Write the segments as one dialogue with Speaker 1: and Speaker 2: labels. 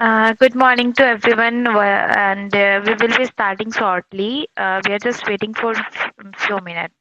Speaker 1: Good morning to everyone, and we will be starting shortly. We are just waiting for few minutes.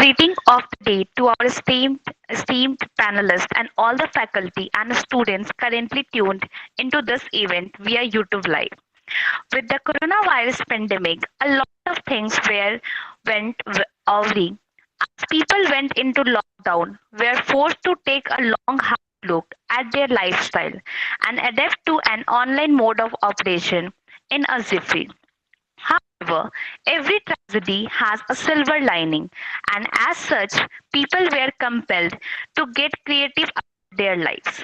Speaker 1: greeting of the day to our esteemed panelists and all the faculty and students currently tuned into this event via YouTube Live. With the coronavirus pandemic, a lot of things awry. As people went into lockdown, were forced to take a long hard look at their lifestyle and adapt to an online mode of operation in a jiffy. However, every tragedy has a silver lining, and as such, people were compelled to get creative about their lives.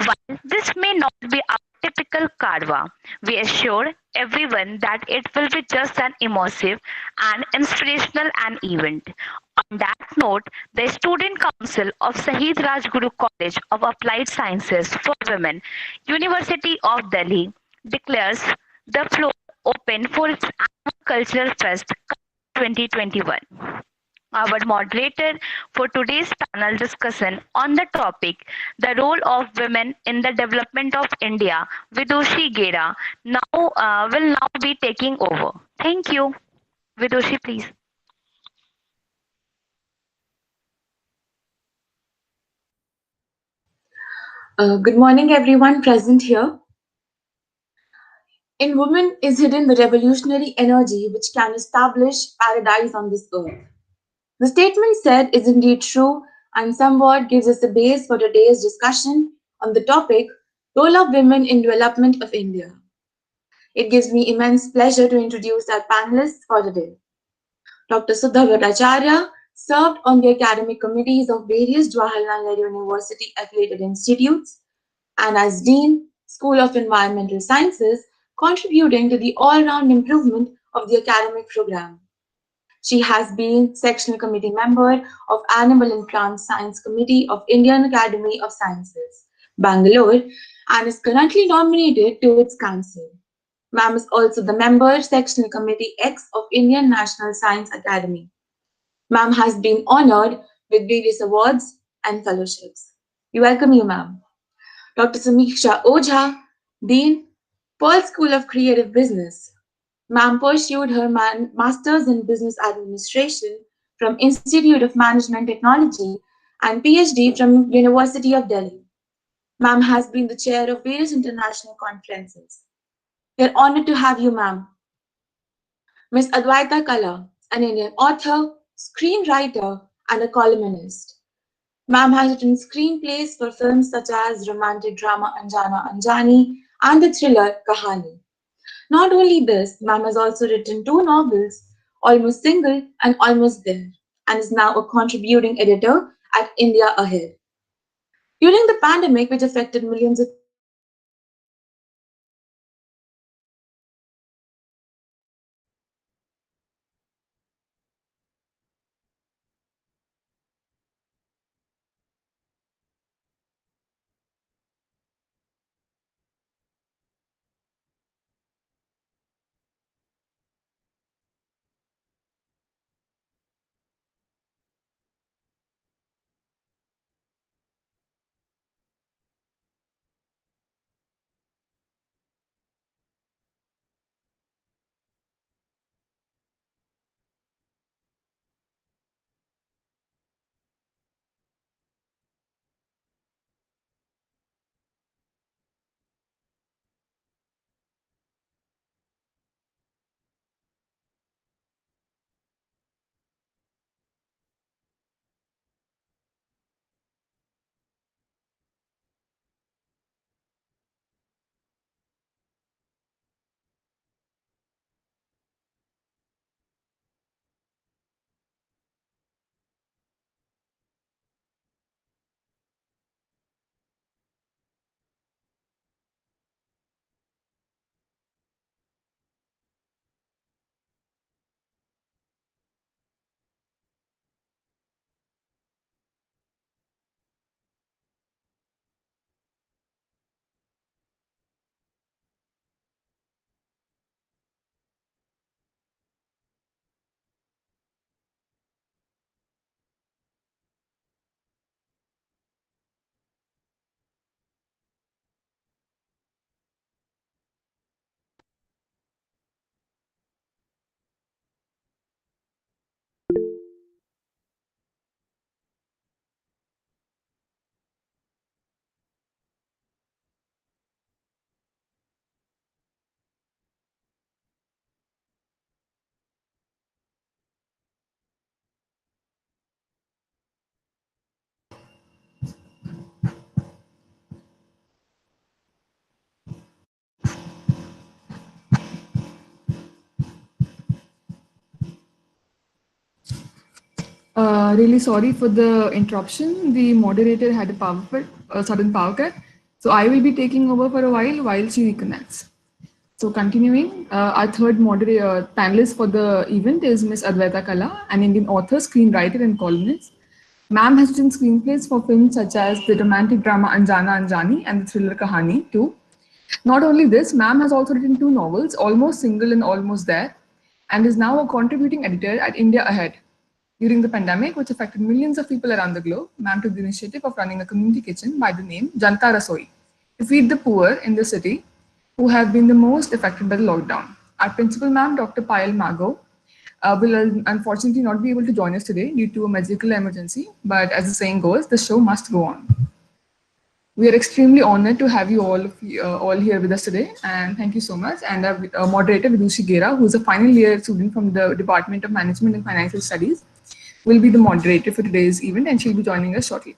Speaker 1: While this may not be our typical Karva, we assure everyone that it will be just an immersive and inspirational an event. On that note, the Student Council of Sahid Rajguru College of Applied Sciences for Women, University of Delhi, declares the floor open for its annual Cultural Fest 2021. Our moderator for today's panel discussion on the topic, the role of women in the development of India, Vidushi Gera, will now be taking over. Thank you. Vidushi, please.
Speaker 2: Good morning, everyone present here. In women is hidden the revolutionary energy which can establish paradise on this earth. The statement said is indeed true and somewhat gives us a base for today's discussion on the topic Role of Women in Development of India. It gives me immense pleasure to introduce our panelists for today. Dr. Sudha Bhattacharya served on the academic committees of various Jawaharlal Nehru University affiliated institutes and as Dean, School of Environmental Sciences, contributing to the all-round improvement of the academic program. She has been sectional committee member of Animal and Plant Science Committee of Indian Academy of Sciences, Bangalore, and is currently nominated to its council. Ma'am is also the member sectional committee X of Indian National Science Academy. Ma'am has been honored with various awards and fellowships. We welcome you, ma'am. Dr. Samiksha Ojha, Dean, Pearl School of Creative Business. Ma'am pursued her Master's in Business Administration from Institute of Management Technology and PhD from University of Delhi. Ma'am has been the chair of various international conferences. We are honored to have you, ma'am. Ms. Advaita Kala, an Indian author, screenwriter, and a columnist. Ma'am has written screenplays for films such as romantic drama Anjana Anjani and the thriller Kahani. Not only this, Ma'am has also written two novels, Almost Single and Almost There, and is now a contributing editor at India Ahead. During the pandemic, which affected millions of people worldwide, Ma'am pursued her research on women in development and published numerous articles on women in development. Ma'am has also written
Speaker 3: Really sorry for the interruption. The moderator had a sudden power cut. So I will be taking over for a while she reconnects. So continuing, our third panelist for the event is Miss Advaita Kala, an Indian author, screenwriter, and columnist. Ma'am has written screenplays for films such as the romantic drama Anjana Anjani and the thriller Kahani too. Not only this, Ma'am has also written two novels, Almost Single and Almost There, and is now a contributing editor at India Ahead. During the pandemic, which affected millions of people around the globe, Ma'am took the initiative of running a community kitchen by the name Janta Rasoi to feed the poor in the city who have been the most affected by the lockdown. Our principal, Ma'am, Dr. Payal Mago, will unfortunately not be able to join us today due to a medical emergency, but as the saying goes, the show must go on. We are extremely honored to have you all here with us today, and thank you so much. And our moderator, Vidushi Gera, who is a final year student from the Department of Management and Financial Studies, will be the moderator for today's event, and she'll be joining us shortly.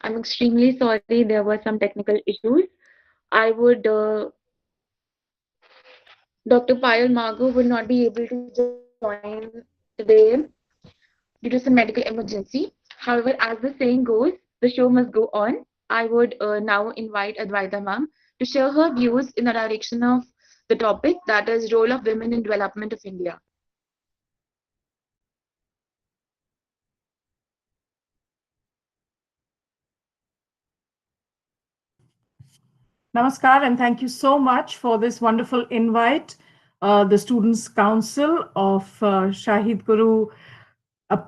Speaker 4: I'm extremely sorry there were some technical issues. I would, Dr. Payal Margo would not be able to join today due to some medical emergency. However, as the saying goes, the show must go on. I would now invite Advaita ma'am to share her views in the direction of the topic that is role of women in development of India.
Speaker 5: Namaskar, and thank you so much for this wonderful invite. The Students' Council of Shahid Guru a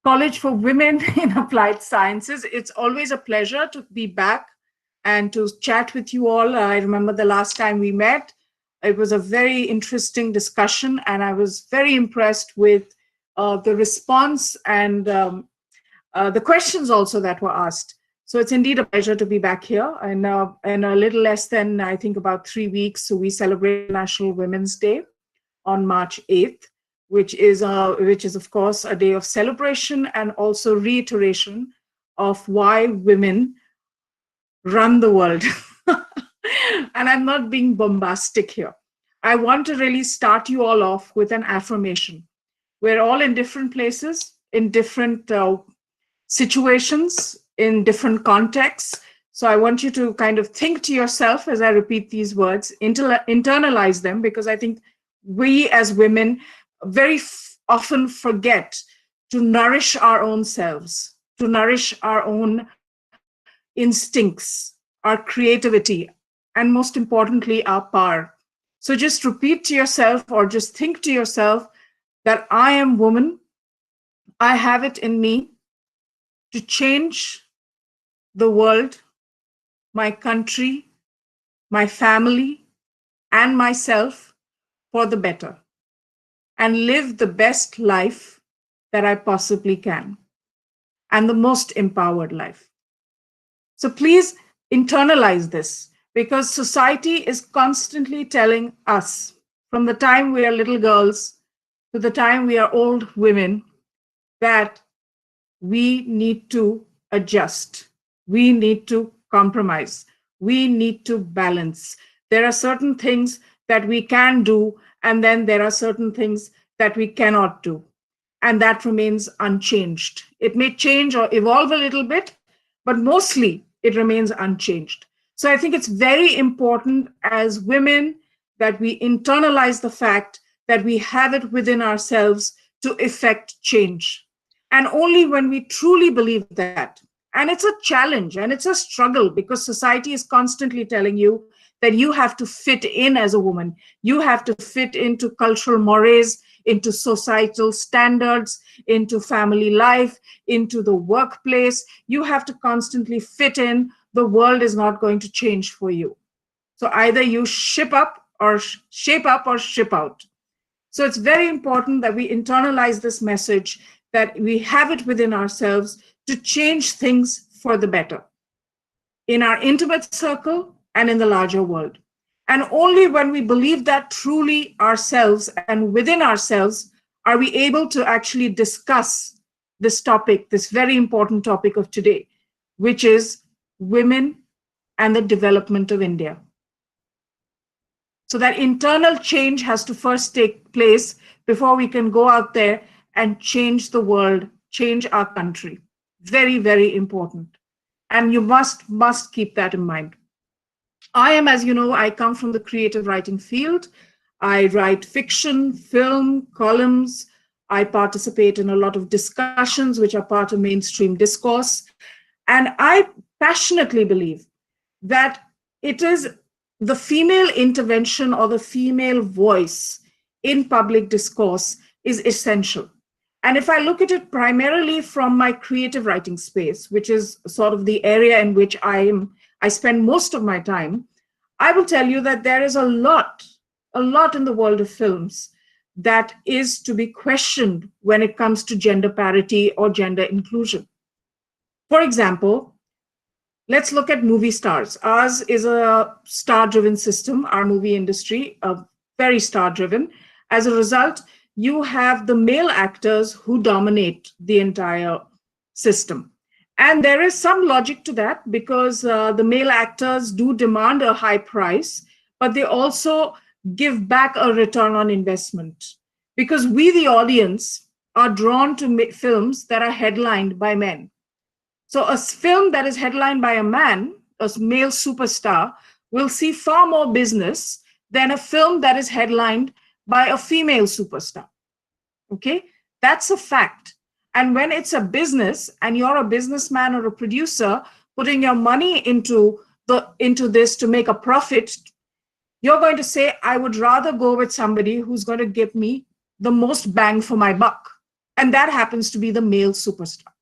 Speaker 5: College for Women in Applied Sciences. It's always a pleasure to be back and to chat with you all. I remember the last time we met, it was a very interesting discussion, and I was very impressed with the response and the questions also that were asked. So it's indeed a pleasure to be back here. And in a little less than, I think, about 3 weeks, so we celebrate National Women's Day on March 8th, which is of course a day of celebration and also reiteration of why women run the world. And I'm not being bombastic here. I want to really start you all off with an affirmation. We're all in different places, in different situations, in different contexts. So I want you to kind of think to yourself as I repeat these words, internalize them, because I think we as women often forget to nourish our own selves, to nourish our own instincts, our creativity, and most importantly, our power. So just repeat to yourself or just think to yourself that I am woman. I have it in me to change the world, my country, my family, and myself for the better and live the best life that I possibly can and the most empowered life. So please internalize this because society is constantly telling us from the time we are little girls to the time we are old women that we need to adjust. We need to compromise. We need to balance. There are certain things that we can do, and then there are certain things that we cannot do. And that remains unchanged. It may change or evolve a little bit, but mostly it remains unchanged. So I think it's very important as women that we internalize the fact that we have it within ourselves to effect change. And only when we truly believe that, and it's a challenge and it's a struggle because society is constantly telling you that you have to fit in as a woman, you have to fit into cultural mores, into societal standards, into family life, into the workplace. You have to constantly fit in. The world is not going to change for you. So either you ship up or shape up or ship out. So it's very important that we internalize this message, that we have it within ourselves to change things for the better in our intimate circle and in the larger world. And only when we believe that truly ourselves and within ourselves are we able to actually discuss this topic, this very important topic of today, which is women and the development of India. So that internal change has to first take place before we can go out there and change the world, change our country. Very, very important. And you must keep that in mind. I am, as you know, I come from the creative writing field. I write fiction, film, columns. I participate in a lot of discussions which are part of mainstream discourse. And I passionately believe that it is the female intervention or the female voice in public discourse is essential. And if I look at it primarily from my creative writing space, which is sort of the area in which I spend most of my time, I will tell you that there is a lot in the world of films that is to be questioned when it comes to gender parity or gender inclusion. For example, let's look at movie stars. Ours is a star driven system, our movie industry, very star driven. As a result, you have the male actors who dominate the entire system. And there is some logic to that because the male actors do demand a high price, but they also give back a return on investment. Because we, the audience, are drawn to films that are headlined by men. So a film that is headlined by a man, a male superstar, will see far more business than a film that is headlined by a female superstar. Okay, that's a fact. And when it's a business and you're a businessman or a producer putting your money into this to make a profit, you're going to say, I would rather go with somebody who's going to give me the most bang for my buck. And that happens to be the male superstar.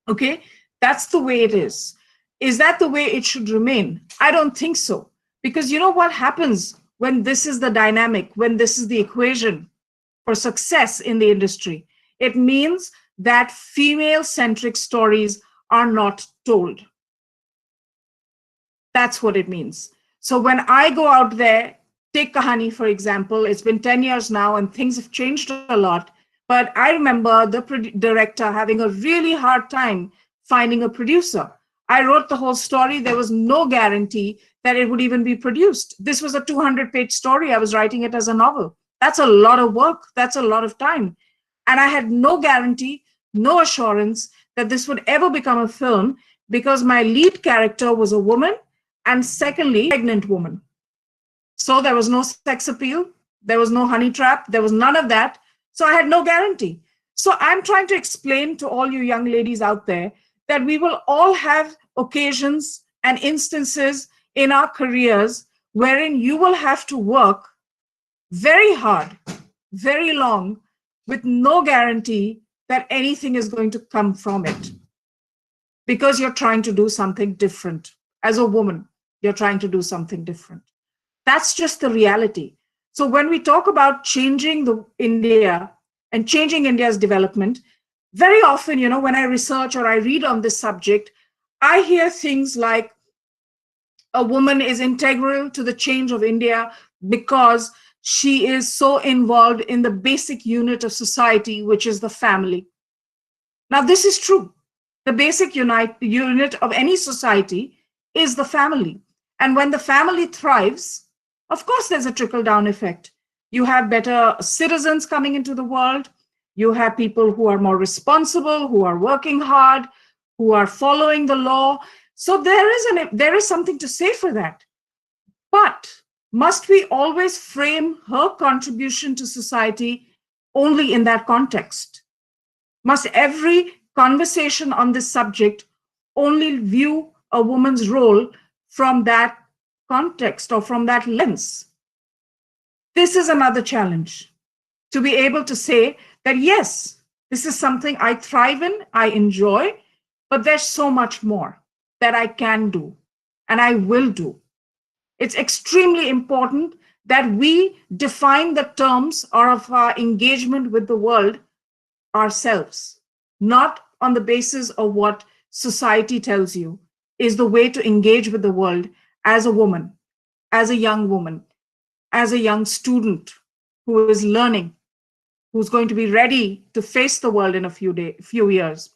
Speaker 5: Okay, that's the way it is. Is that the way it should remain? I don't think so. Because you know what happens when this is the dynamic, when this is the equation for success in the industry? It means that female-centric stories are not told. That's what it means. So when I go out there, take Kahani, for example, it's been 10 years now and things have changed a lot. But I remember the director having a really hard time finding a producer. I wrote the whole story. There was no guarantee that it would even be produced. This was a 200-page story. I was writing it as a novel. That's a lot of work. That's a lot of time. And I had no guarantee, no assurance that this would ever become a film because my lead character was a woman and secondly, a pregnant woman. So there was no sex appeal. There was no honey trap. There was none of that. So I had no guarantee. So I'm trying to explain to all you young ladies out there that we will all have occasions and instances in our careers wherein you will have to work very hard, very long, with no guarantee that anything is going to come from it. Because you're trying to do something different. As a woman, you're trying to do something different. That's just the reality. So when we talk about changing the India and changing India's development, very often, when I research or I read on this subject, I hear things like a woman is integral to the change of India because she is so involved in the basic unit of society, which is the family. Now, this is true. The basic unit of any society is the family. And when the family thrives, of course, there's a trickle down effect. You have better citizens coming into the world. You have people who are more responsible, who are working hard, who are following the law. So there is something to say for that. But must we always frame her contribution to society only in that context? Must every conversation on this subject only view a woman's role from that context or from that lens? This is another challenge, to be able to say that, yes, this is something I thrive in, I enjoy, but there's so much more that I can do and I will do. It's extremely important that we define the terms of our engagement with the world ourselves, not on the basis of what society tells you is the way to engage with the world as a woman, as a young woman, as a young student who is learning, who's going to be ready to face the world in a few years.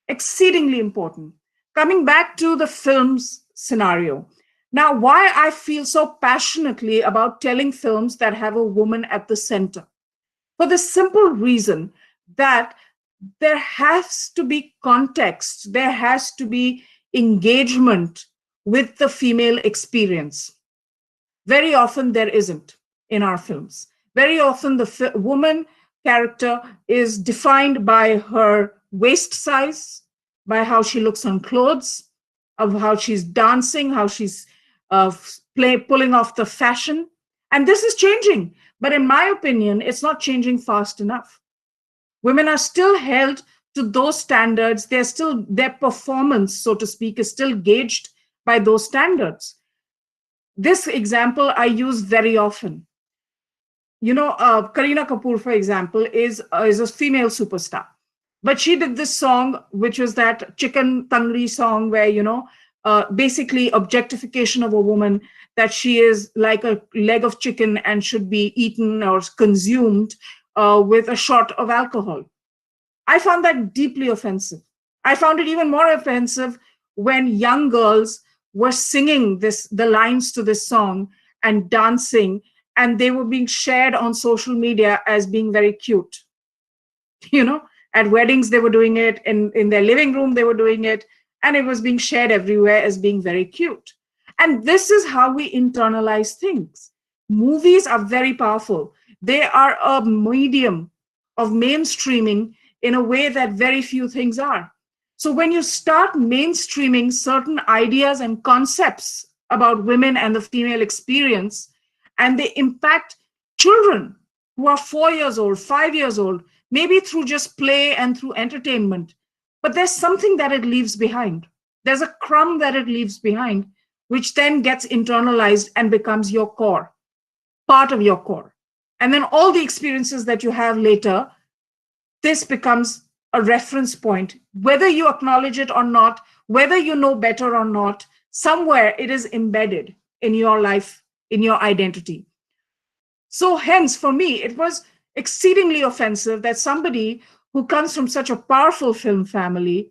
Speaker 5: Exceedingly important. Coming back to the film's scenario. Now, why I feel so passionately about telling films that have a woman at the center? For the simple reason that there has to be context, there has to be engagement with the female experience. Very often there isn't in our films. Very often the woman character is defined by her waist size, by how she looks on clothes, of how she's dancing, how she's pulling off the fashion. And this is changing. But in my opinion, it's not changing fast enough. Women are still held to those standards. They're still, their performance, so to speak, is still gauged by those standards. This example I use very often. Kareena Kapoor, for example, is a female superstar. But she did this song, which was that chicken tangri song where, basically objectification of a woman, that she is like a leg of chicken and should be eaten or consumed with a shot of alcohol. I found that deeply offensive. I found it even more offensive when young girls were singing the lines to this song and dancing, and they were being shared on social media as being very cute. At weddings they were doing it, in their living room they were doing it, and it was being shared everywhere as being very cute. And this is how we internalize things. Movies are very powerful. They are a medium of mainstreaming in a way that very few things are. So when you start mainstreaming certain ideas and concepts about women and the female experience, and they impact children who are 4 years old, 5 years old, maybe through just play and through entertainment, but there's something that it leaves behind. There's a crumb that it leaves behind, which then gets internalized and becomes your core, part of your core. And then all the experiences that you have later, this becomes a reference point, whether you acknowledge it or not, whether you know better or not, somewhere it is embedded in your life, in your identity. So hence, for me, it was exceedingly offensive that somebody who comes from such a powerful film family,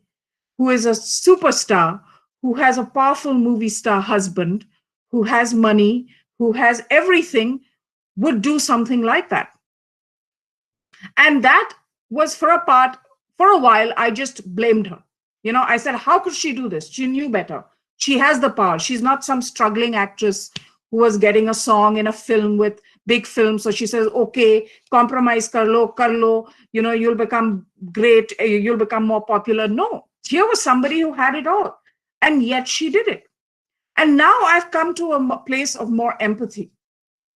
Speaker 5: who is a superstar, who has a powerful movie star husband, who has money, who has everything, would do something like that. And that was for a while, I just blamed her. I said, how could she do this? She knew better. She has the power. She's not some struggling actress who was getting a song in a film with big film. So she says, okay, compromise kar lo, you'll become great, you'll become more popular. No, here was somebody who had it all. And yet she did it. And now I've come to a place of more empathy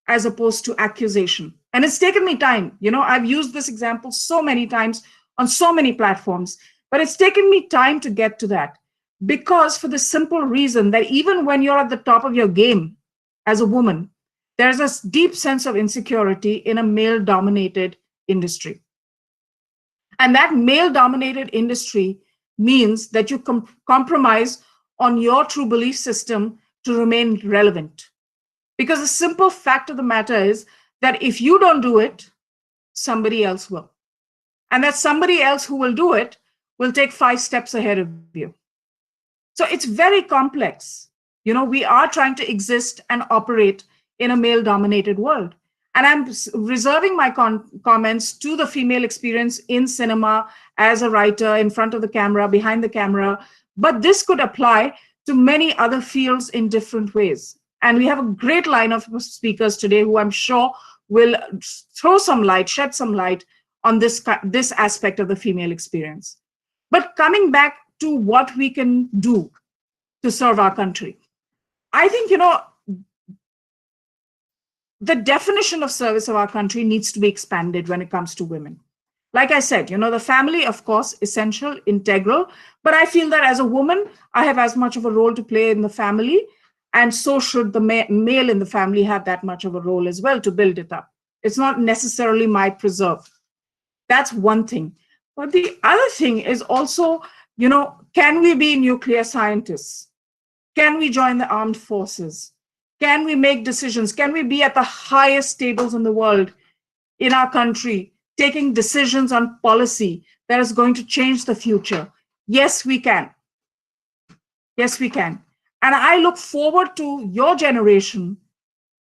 Speaker 5: as opposed to accusation. And it's taken me time. I've used this example so many times on so many platforms, but it's taken me time to get to that. Because for the simple reason that even when you're at the top of your game as a woman, there's a deep sense of insecurity in a male dominated industry. And that male dominated industry means that you compromise on your true belief system to remain relevant. Because the simple fact of the matter is that if you don't do it, somebody else will. And that somebody else who will do it will take 5 steps ahead of you. So it's very complex. We are trying to exist and operate in a male dominated world. And I'm reserving my comments to the female experience in cinema, as a writer, in front of the camera, behind the camera. But this could apply to many other fields in different ways. And we have a great line of speakers today who I'm sure will shed some light on this aspect of the female experience. But coming back to what we can do to serve our country, I think, the definition of service of our country needs to be expanded when it comes to women. Like I said, the family, of course, essential, integral, but I feel that as a woman, I have as much of a role to play in the family, and so should the male in the family have that much of a role as well to build it up. It's not necessarily my preserve. That's one thing. But the other thing is also, can we be nuclear scientists? Can we join the armed forces? Can we make decisions? Can we be at the highest tables in the world, in our country, taking decisions on policy that is going to change the future? Yes, we can. Yes, we can. And I look forward to your generation,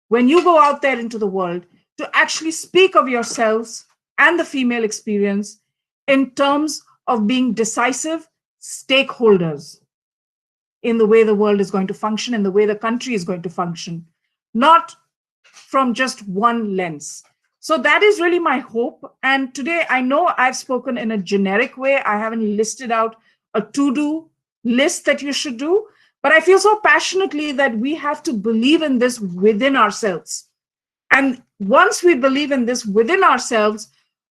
Speaker 5: when you go out there into the world, to actually speak of yourselves and the female experience in terms of being decisive stakeholders in the way the world is going to function, in the way the country is going to function, not from just one lens. So that is really my hope. And today, I know I've spoken in a generic way. I haven't listed out a to-do list that you should do, but I feel so passionately that we have to believe in this within ourselves. And once we believe in this within ourselves,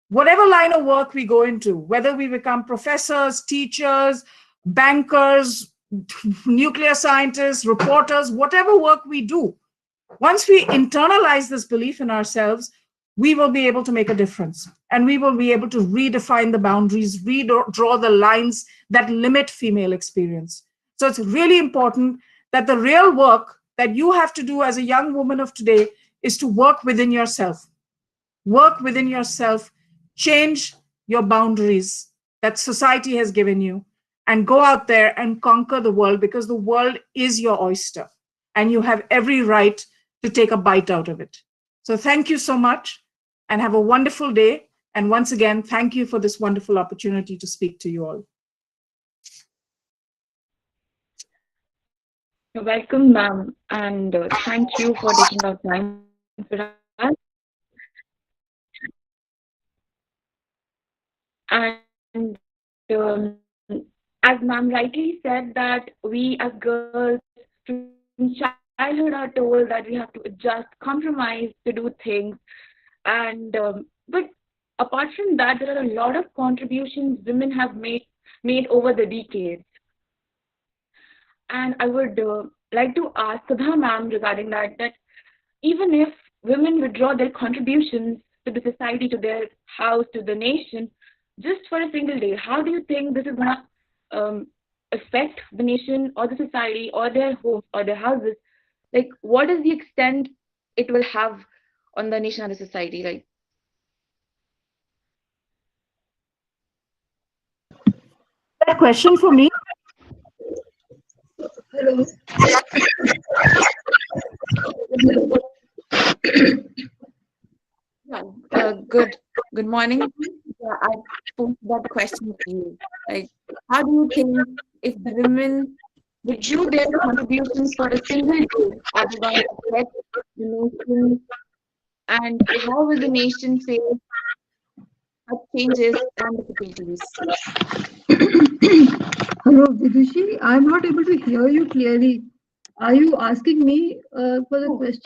Speaker 5: whatever line of work we go into, whether we become professors, teachers, bankers, nuclear scientists, reporters, whatever work we do, once we internalize this belief in ourselves, we will be able to make a difference. And we will be able to redefine the boundaries, redraw the lines that limit female experience. So it's really important that the real work that you have to do as a young woman of today is to work within yourself. Work within yourself, change your boundaries that society has given you, and go out there and conquer the world, because the world is your oyster and you have every right to take a bite out of it. So thank you so much and have a wonderful day. And once again, thank you for this wonderful opportunity to speak to you all.
Speaker 4: You're welcome, ma'am, and thank you for taking our time for us. And as ma'am rightly said, that we as girls from childhood are told that we have to adjust, compromise to do things. And but apart from that, there are a lot of contributions women have made over the decades. And I would like to ask Sudha ma'am regarding that even if women withdraw their contributions to the society, to their house, to the nation, just for a single day, how do you think this is going to affect the nation or the society or their homes or their houses? Like, what is the extent it will have on the nation and the society? Like,
Speaker 5: That question for me.
Speaker 2: Hello.
Speaker 4: yeah, good morning. Yeah, I posed that question to you. Like, how do you think if the women withdrew their contributions for a single day, as it will affect the nation, and how will the nation face such changes and difficulties?
Speaker 6: Hello, Vidushi. I'm not able to hear you clearly. Are you asking me for the
Speaker 4: Oh,
Speaker 6: question?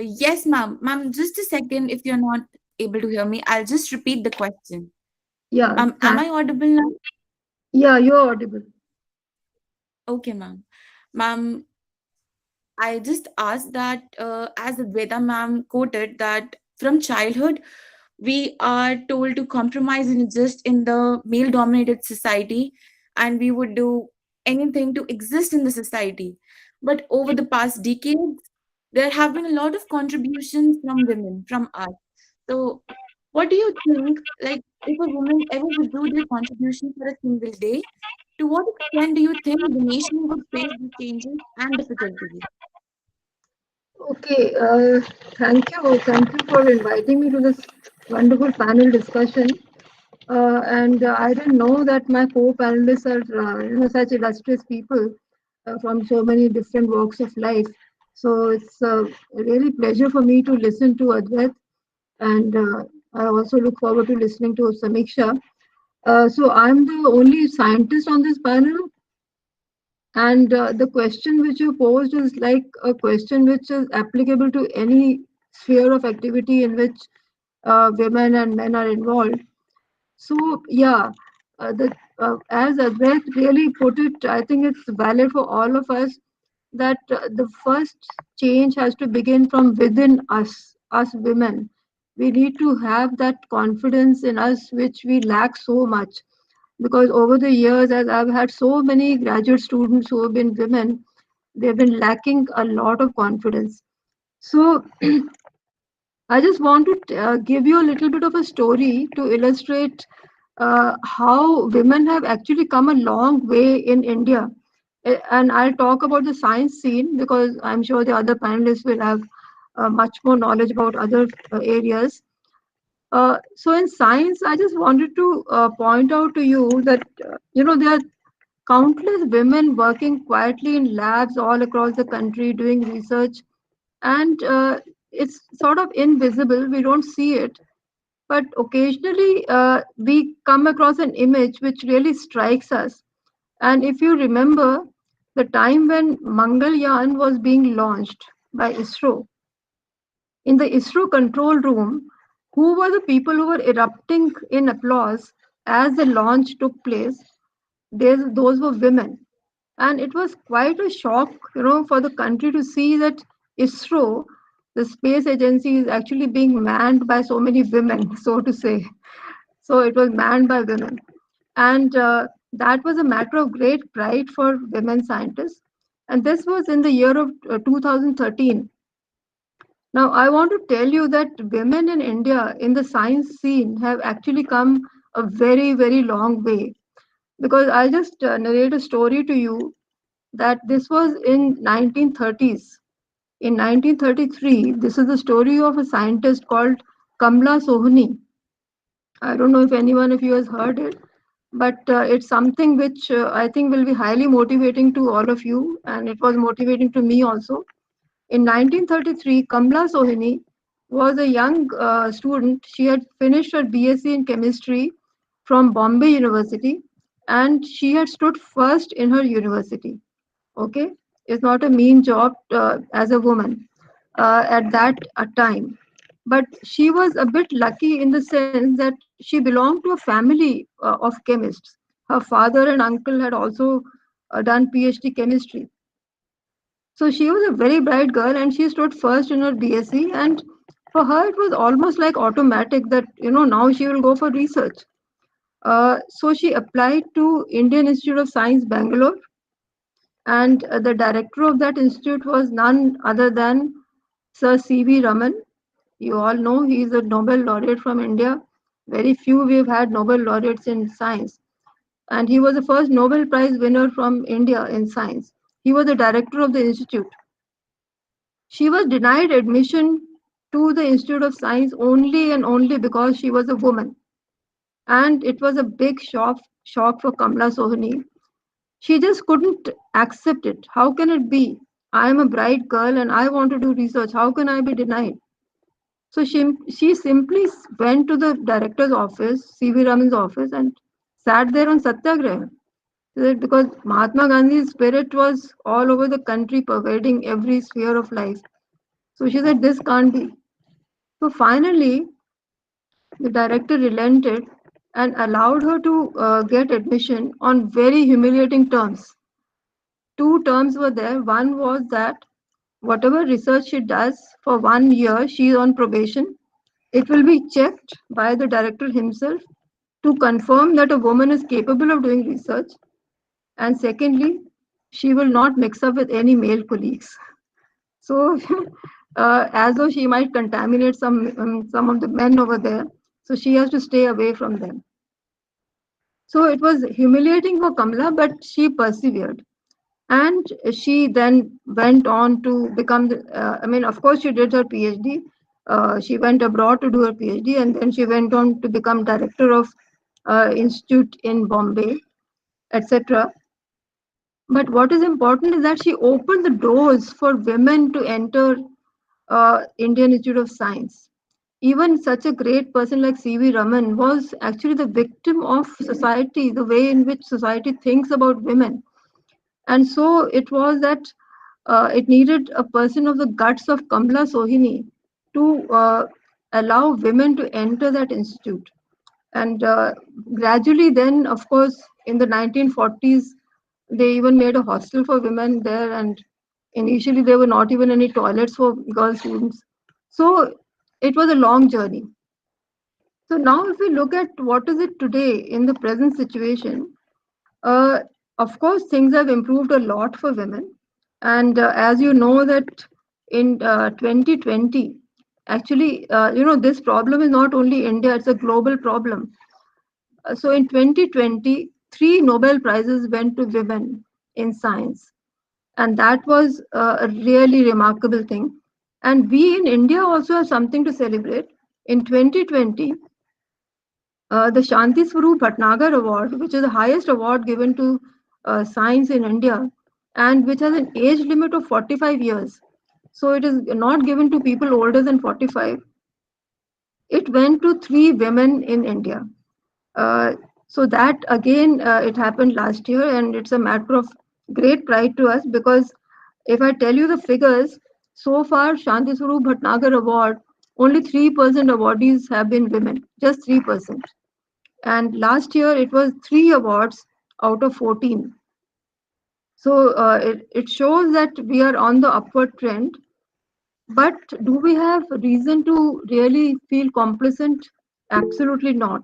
Speaker 4: yes, ma'am. Ma'am, just a second. If you're not able to hear me, I'll just repeat the question.
Speaker 6: Yeah,
Speaker 4: Ma'am, am I audible now?
Speaker 6: yeah, you're audible.
Speaker 4: Okay, ma'am. Ma'am,
Speaker 2: I just asked that, as Advaita ma'am quoted, that from childhood we are told to compromise and exist in the male dominated society, and we would do anything to exist in the society. But over the past decades, there have been a lot of contributions from women, from us. So, what do you think? Like, if a woman ever withdrew their contribution for a single day, to what extent do you think the nation would face these changes and difficulties?
Speaker 6: Okay, thank you. Thank you for inviting me to this wonderful panel discussion. And I didn't know that my co-panelists are, such illustrious people from so many different walks of life. So it's a really pleasure for me to listen to Advait, and I also look forward to listening to Samiksha. So I'm the only scientist on this panel, and the question which you posed is like a question which is applicable to any sphere of activity in which women and men are involved. So yeah, as Advait really put it, I think it's valid for all of us that the first change has to begin from within us women. We need to have that confidence in us which we lack so much, because over the years, as I've had so many graduate students who have been women, they've been lacking a lot of confidence. So I just want to give you a little bit of a story to illustrate how women have actually come a long way in India. And I'll talk about the science scene because I'm sure the other panelists will have much more knowledge about other areas. So in science, I just wanted to point out to you that there are countless women working quietly in labs all across the country doing research, and it's sort of invisible. We don't see it, but occasionally we come across an image which really strikes us. And if you remember the time when Mangalyaan was being launched by ISRO, in the ISRO control room, who were the people who were erupting in applause as the launch took place? Those were women. And it was quite a shock, for the country to see that ISRO, the space agency, is actually being manned by so many women, so to say. So it was manned by women. And that was a matter of great pride for women scientists. And this was in the year of 2013. Now, I want to tell you that women in India in the science scene have actually come a very, very long way. Because I'll just narrate a story to you that this was in 1930s. In 1933, this is the story of a scientist called Kamla Sohni. I don't know if anyone of you has heard it, but it's something which I think will be highly motivating to all of you, and it was motivating to me also. In 1933, Kamla Sohini was a young student. She had finished her BSc in chemistry from Bombay University, and she had stood first in her university. Okay, it's not a mean job as a woman at that time, but she was a bit lucky in the sense that she belonged to a family of chemists. Her father and uncle had also done PhD chemistry, so she was a very bright girl and she stood first in her BSc. And for her, it was almost like automatic that, now she will go for research. So she applied to Indian Institute of Science, Bangalore. And the director of that institute was none other than Sir C.V. Raman. You all know he is a Nobel laureate from India. Very few we've had Nobel laureates in science. And he was the first Nobel Prize winner from India in science. He was the director of the institute. She was denied admission to the Institute of Science only and only because she was a woman. And it was a big shock for Kamla Sohani. She just couldn't accept it. How can it be? I am a bright girl and I want to do research. How can I be denied? So she simply went to the director's office, C.V. Raman's office, and sat there on Satyagraha. Because Mahatma Gandhi's spirit was all over the country, pervading every sphere of life. So she said, this can't be. So finally, the director relented and allowed her to get admission on very humiliating terms. Two terms were there. One was that whatever research she does for 1 year, she is on probation. It will be checked by the director himself to confirm that a woman is capable of doing research. And secondly, she will not mix up with any male colleagues. So, as though she might contaminate some of the men over there, so she has to stay away from them. So it was humiliating for Kamala, but she persevered. And she then went on to become, I mean, of course, she did her PhD. She went abroad to do her PhD, and then she went on to become director of institute in Bombay, etc. But what is important is that she opened the doors for women to enter Indian Institute of Science. Even such a great person like C.V. Raman was actually the victim of society, the way in which society thinks about women. And so it was that it needed a person of the guts of Kamla Sohini to allow women to enter that institute. And gradually, then, of course, in the 1940s, they even made a hostel for women there. And initially, there were not even any toilets for girl students. So it was a long journey. So now, if we look at what is it today in the present situation, uh, of course, things have improved a lot for women. And as you know that in 2020, actually, this problem is not only India, it's a global problem. So in 2020, three Nobel Prizes went to women in science. And that was a really remarkable thing. And we in India also have something to celebrate. In 2020, the Shanti Swarup Bhatnagar Award, which is the highest award given to science in India, and which has an age limit of 45 years. So it is not given to people older than 45. It went to three women in India. Uh, so that again, it happened last year, and it's a matter of great pride to us because if I tell you the figures, so far Shanti Swarup Bhatnagar Award, only 3% awardees have been women, just 3%. And last year it was 3 awards out of 14. So it shows that we are on the upward trend. But do we have reason to really feel complacent? Absolutely not.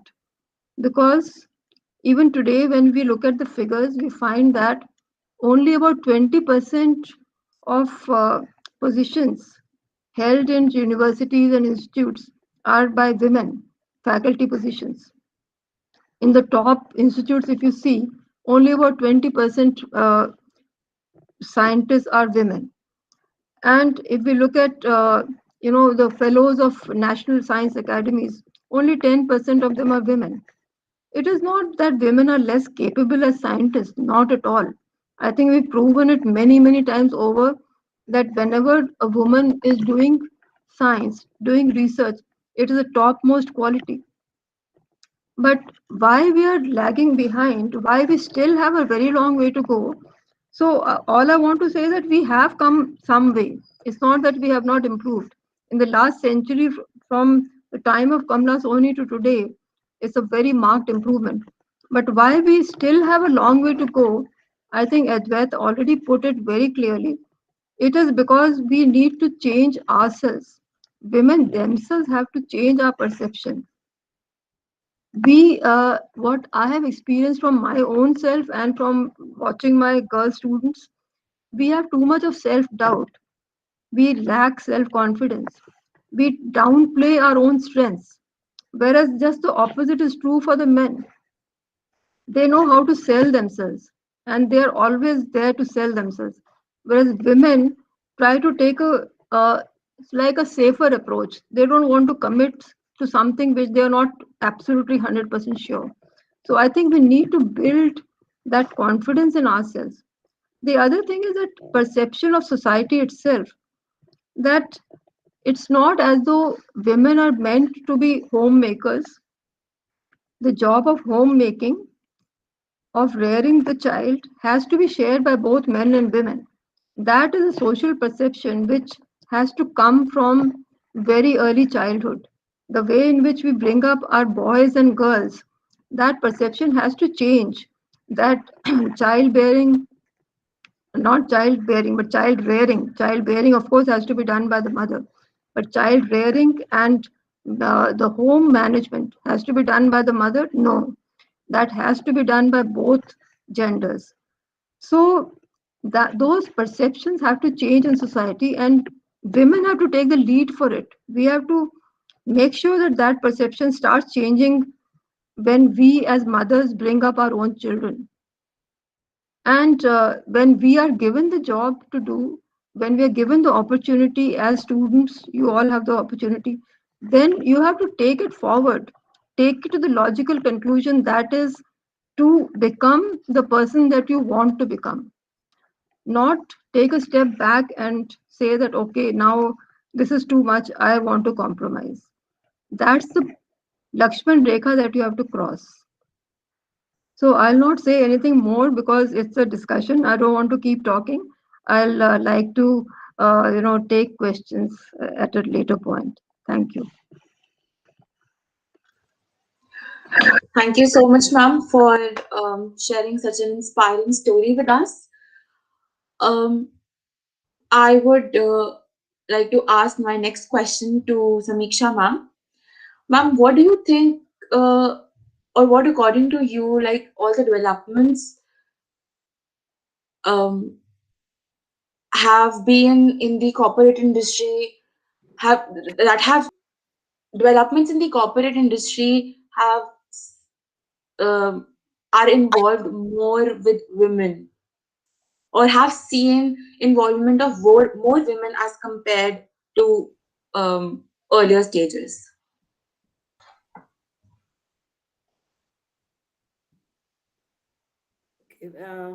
Speaker 6: Because even today, when we look at the figures, we find that only about 20% of positions held in universities and institutes are by women, faculty positions. In the top institutes, if you see, only about 20% scientists are women. And if we look at the fellows of national science academies, only 10% of them are women. It is not that women are less capable as scientists, not at all. I think we've proven it many, many times over that whenever a woman is doing science, doing research, it is a topmost quality. But why we are lagging behind, why we still have a very long way to go. So all I want to say is that we have come some way. It's not that we have not improved. In the last century, from the time of Kamla Soni to today, it's a very marked improvement. But why we still have a long way to go, I think Advait already put it very clearly. It is because we need to change ourselves. Women themselves have to change our perception. What I have experienced from my own self and from watching my girl students, we have too much of self-doubt. We lack self-confidence. We downplay our own strengths. Whereas just the opposite is true for the men. They know how to sell themselves and they are always there to sell themselves. Whereas women try to take it's like a safer approach. They don't want to commit to something which they are not absolutely 100% sure. So I think we need to build that confidence in ourselves. The other thing is that perception of society itself, that it's not as though women are meant to be homemakers. The job of homemaking, of rearing the child, has to be shared by both men and women. That is a social perception which has to come from very early childhood. The way in which we bring up our boys and girls, that perception has to change. That childbearing not childbearing, but child rearing. Child bearing, of course, has to be done by the mother, but child rearing and the home management has to be done by the mother. No, that has to be done by both genders. So that those perceptions have to change in society, and women have to take the lead for it. We have to make sure that that perception starts changing when we as mothers bring up our own children. And when we are given the job to do, when we are given the opportunity as students, you all have the opportunity, then you have to take it forward, take it to the logical conclusion, that is to become the person that you want to become, not take a step back and say that, okay, now this is too much, I want to compromise. That's the Lakshman Rekha that you have to cross. So I'll not say anything more because it's a discussion. I don't want to keep talking. I'll like to, take questions at a later point. Thank you.
Speaker 2: Thank you so much, ma'am, for sharing such an inspiring story with us. Um, I would like to ask my next question to Samiksha, ma'am. Ma'am, what do you think, or what according to you, like all the developments um, have been in the corporate industry, have that have developments in the corporate industry have um, are involved more with women or have seen involvement of more women as compared to earlier stages.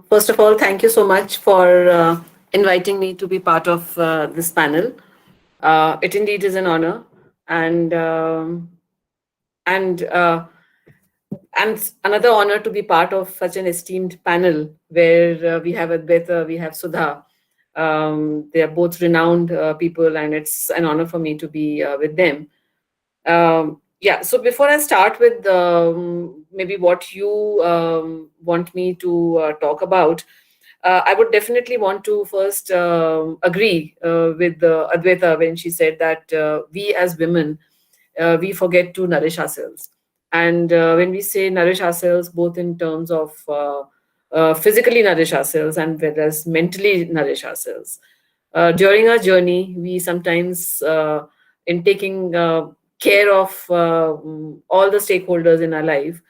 Speaker 7: First of all, thank you so much for inviting me to be part of this panel. It indeed is an honor, and and uh, and another honor to be part of such an esteemed panel where we have Advaita, we have Sudha. They are both renowned people, and it's an honor for me to be with them. Yeah, so before I start with maybe what you want me to talk about, I would definitely want to first agree with Advaita when she said that we as women, we forget to nourish ourselves. And when we say nourish ourselves, both in terms of physically nourish ourselves and whereas mentally nourish ourselves. During our journey, we sometimes, in taking care of all the stakeholders in our life,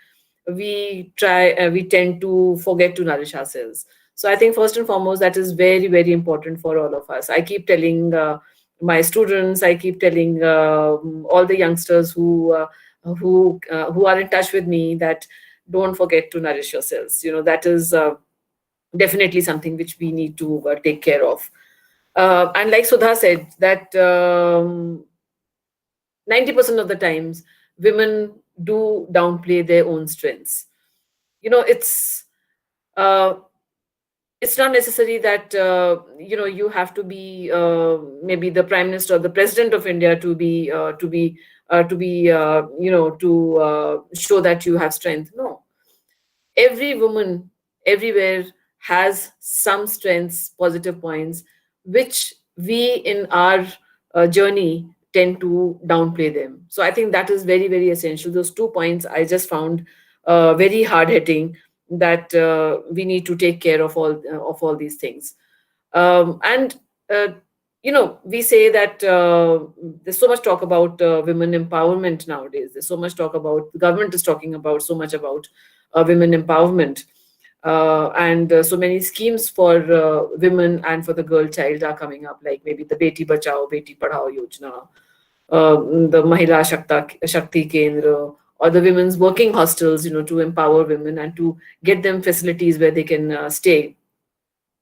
Speaker 7: we tend to forget to nourish ourselves. So I think first and foremost, that is very, very important for all of us. I keep telling my students, I keep telling all the youngsters who are in touch with me that don't forget to nourish yourselves. That is definitely something which we need to take care of. And like Sudha said, that 90% of the times women do downplay their own strengths. You know, uh, it's not necessary that you have to be maybe the prime minister or the president of India to show that you have strength. No, every woman everywhere has some strengths, positive points, which we in our journey tend to downplay them. So I think that is very, very essential. Those 2 points I just found very hard hitting, that we need to take care of all these things. And uh, we say that there's so much talk about women empowerment nowadays. There's so much talk about, the government is talking about so much about women empowerment, and so many schemes for women and for the girl child are coming up, like maybe the Beti Bachao Beti Padhao Yojana, the Mahila Shakti Kendra, or the women's working hostels, to empower women and to get them facilities where they can stay.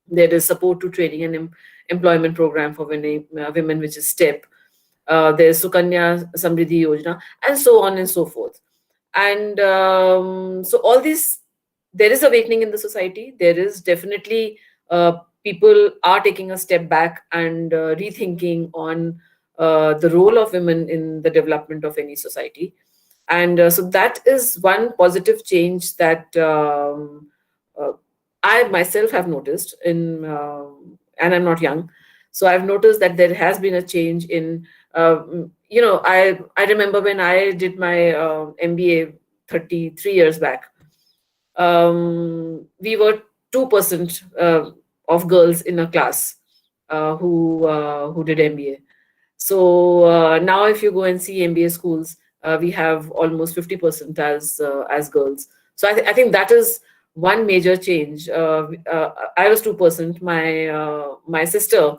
Speaker 7: There is support to training and employment program for women, which is STEP. There's Sukanya Samriddhi Yojana, and so on and so forth. And so all this, there is awakening in the society. There is definitely people are taking a step back and rethinking on the role of women in the development of any society. And so that is one positive change that I myself have noticed and I'm not young, so I've noticed that there has been a change in, I remember when I did my MBA 33 years back, we were 2% of girls in a class who did MBA. So now, if you go and see MBA schools, we have almost 50% as girls. So I think that is one major change. I was 2%. My sister,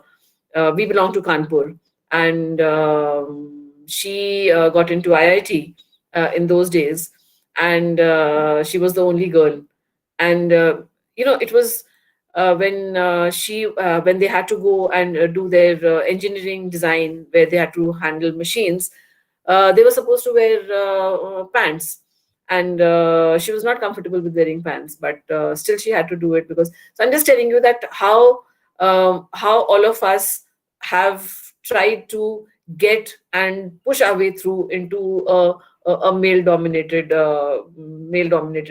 Speaker 7: we belong to Kanpur, and she got into IIT in those days, and she was the only girl. And it was when they had to go and do their engineering design, where they had to handle machines. They were supposed to wear pants, and she was not comfortable with wearing pants, but still she had to do it. Because, so I'm just telling you that how all of us have tried to get and push our way through into a male dominated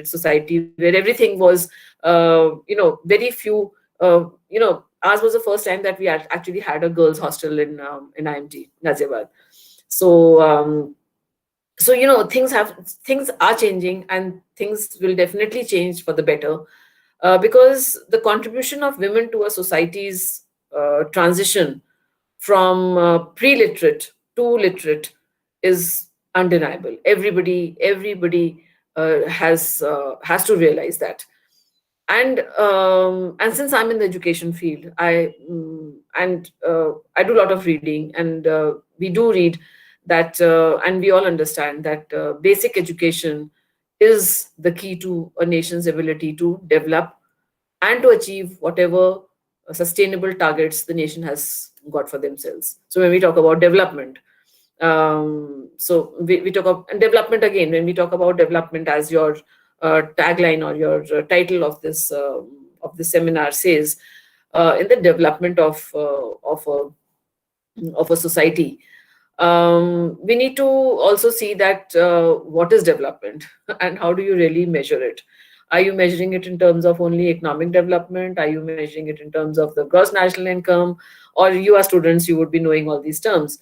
Speaker 7: society, where everything was very few. Ours was the first time that we actually had a girls' hostel in IMT Ghaziabad. So things are changing, and things will definitely change for the better, because the contribution of women to a society's transition from pre-literate to literate is undeniable. Everybody has to realize that. And since I'm in the education field, I do a lot of reading, and we do read that, and we all understand that basic education is the key to a nation's ability to develop and to achieve whatever sustainable targets the nation has got for themselves. So when we talk about development, so we talk about development again. When we talk about development, as your tagline or your title of this seminar says, in the development of a society, we need to also see that what is development and how do you really measure it. Are you measuring it in terms of only economic development? Are you measuring it in terms of the gross national income? Or you are students, you would be knowing all these terms.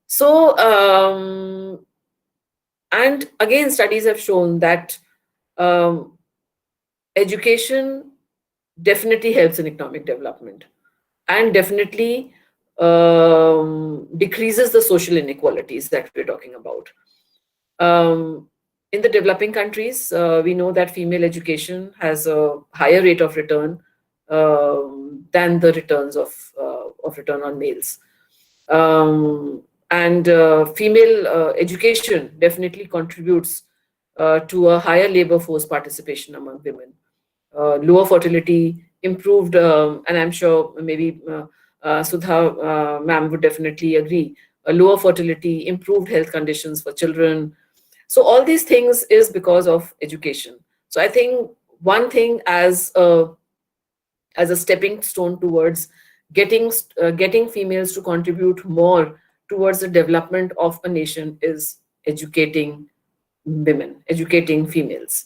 Speaker 7: So, and again, studies have shown that um, education definitely helps in economic development, and definitely decreases the social inequalities that we're talking about. Um, in the developing countries, we know that female education has a higher rate of return than the returns of return on males. And female education definitely contributes to a higher labor force participation among women. Lower fertility, improved, and I'm sure maybe Sudha ma'am would definitely agree, lower fertility, improved health conditions for children. So all these things is because of education. So I think one thing as a stepping stone towards getting females to contribute more towards the development of a nation is educating women, educating females.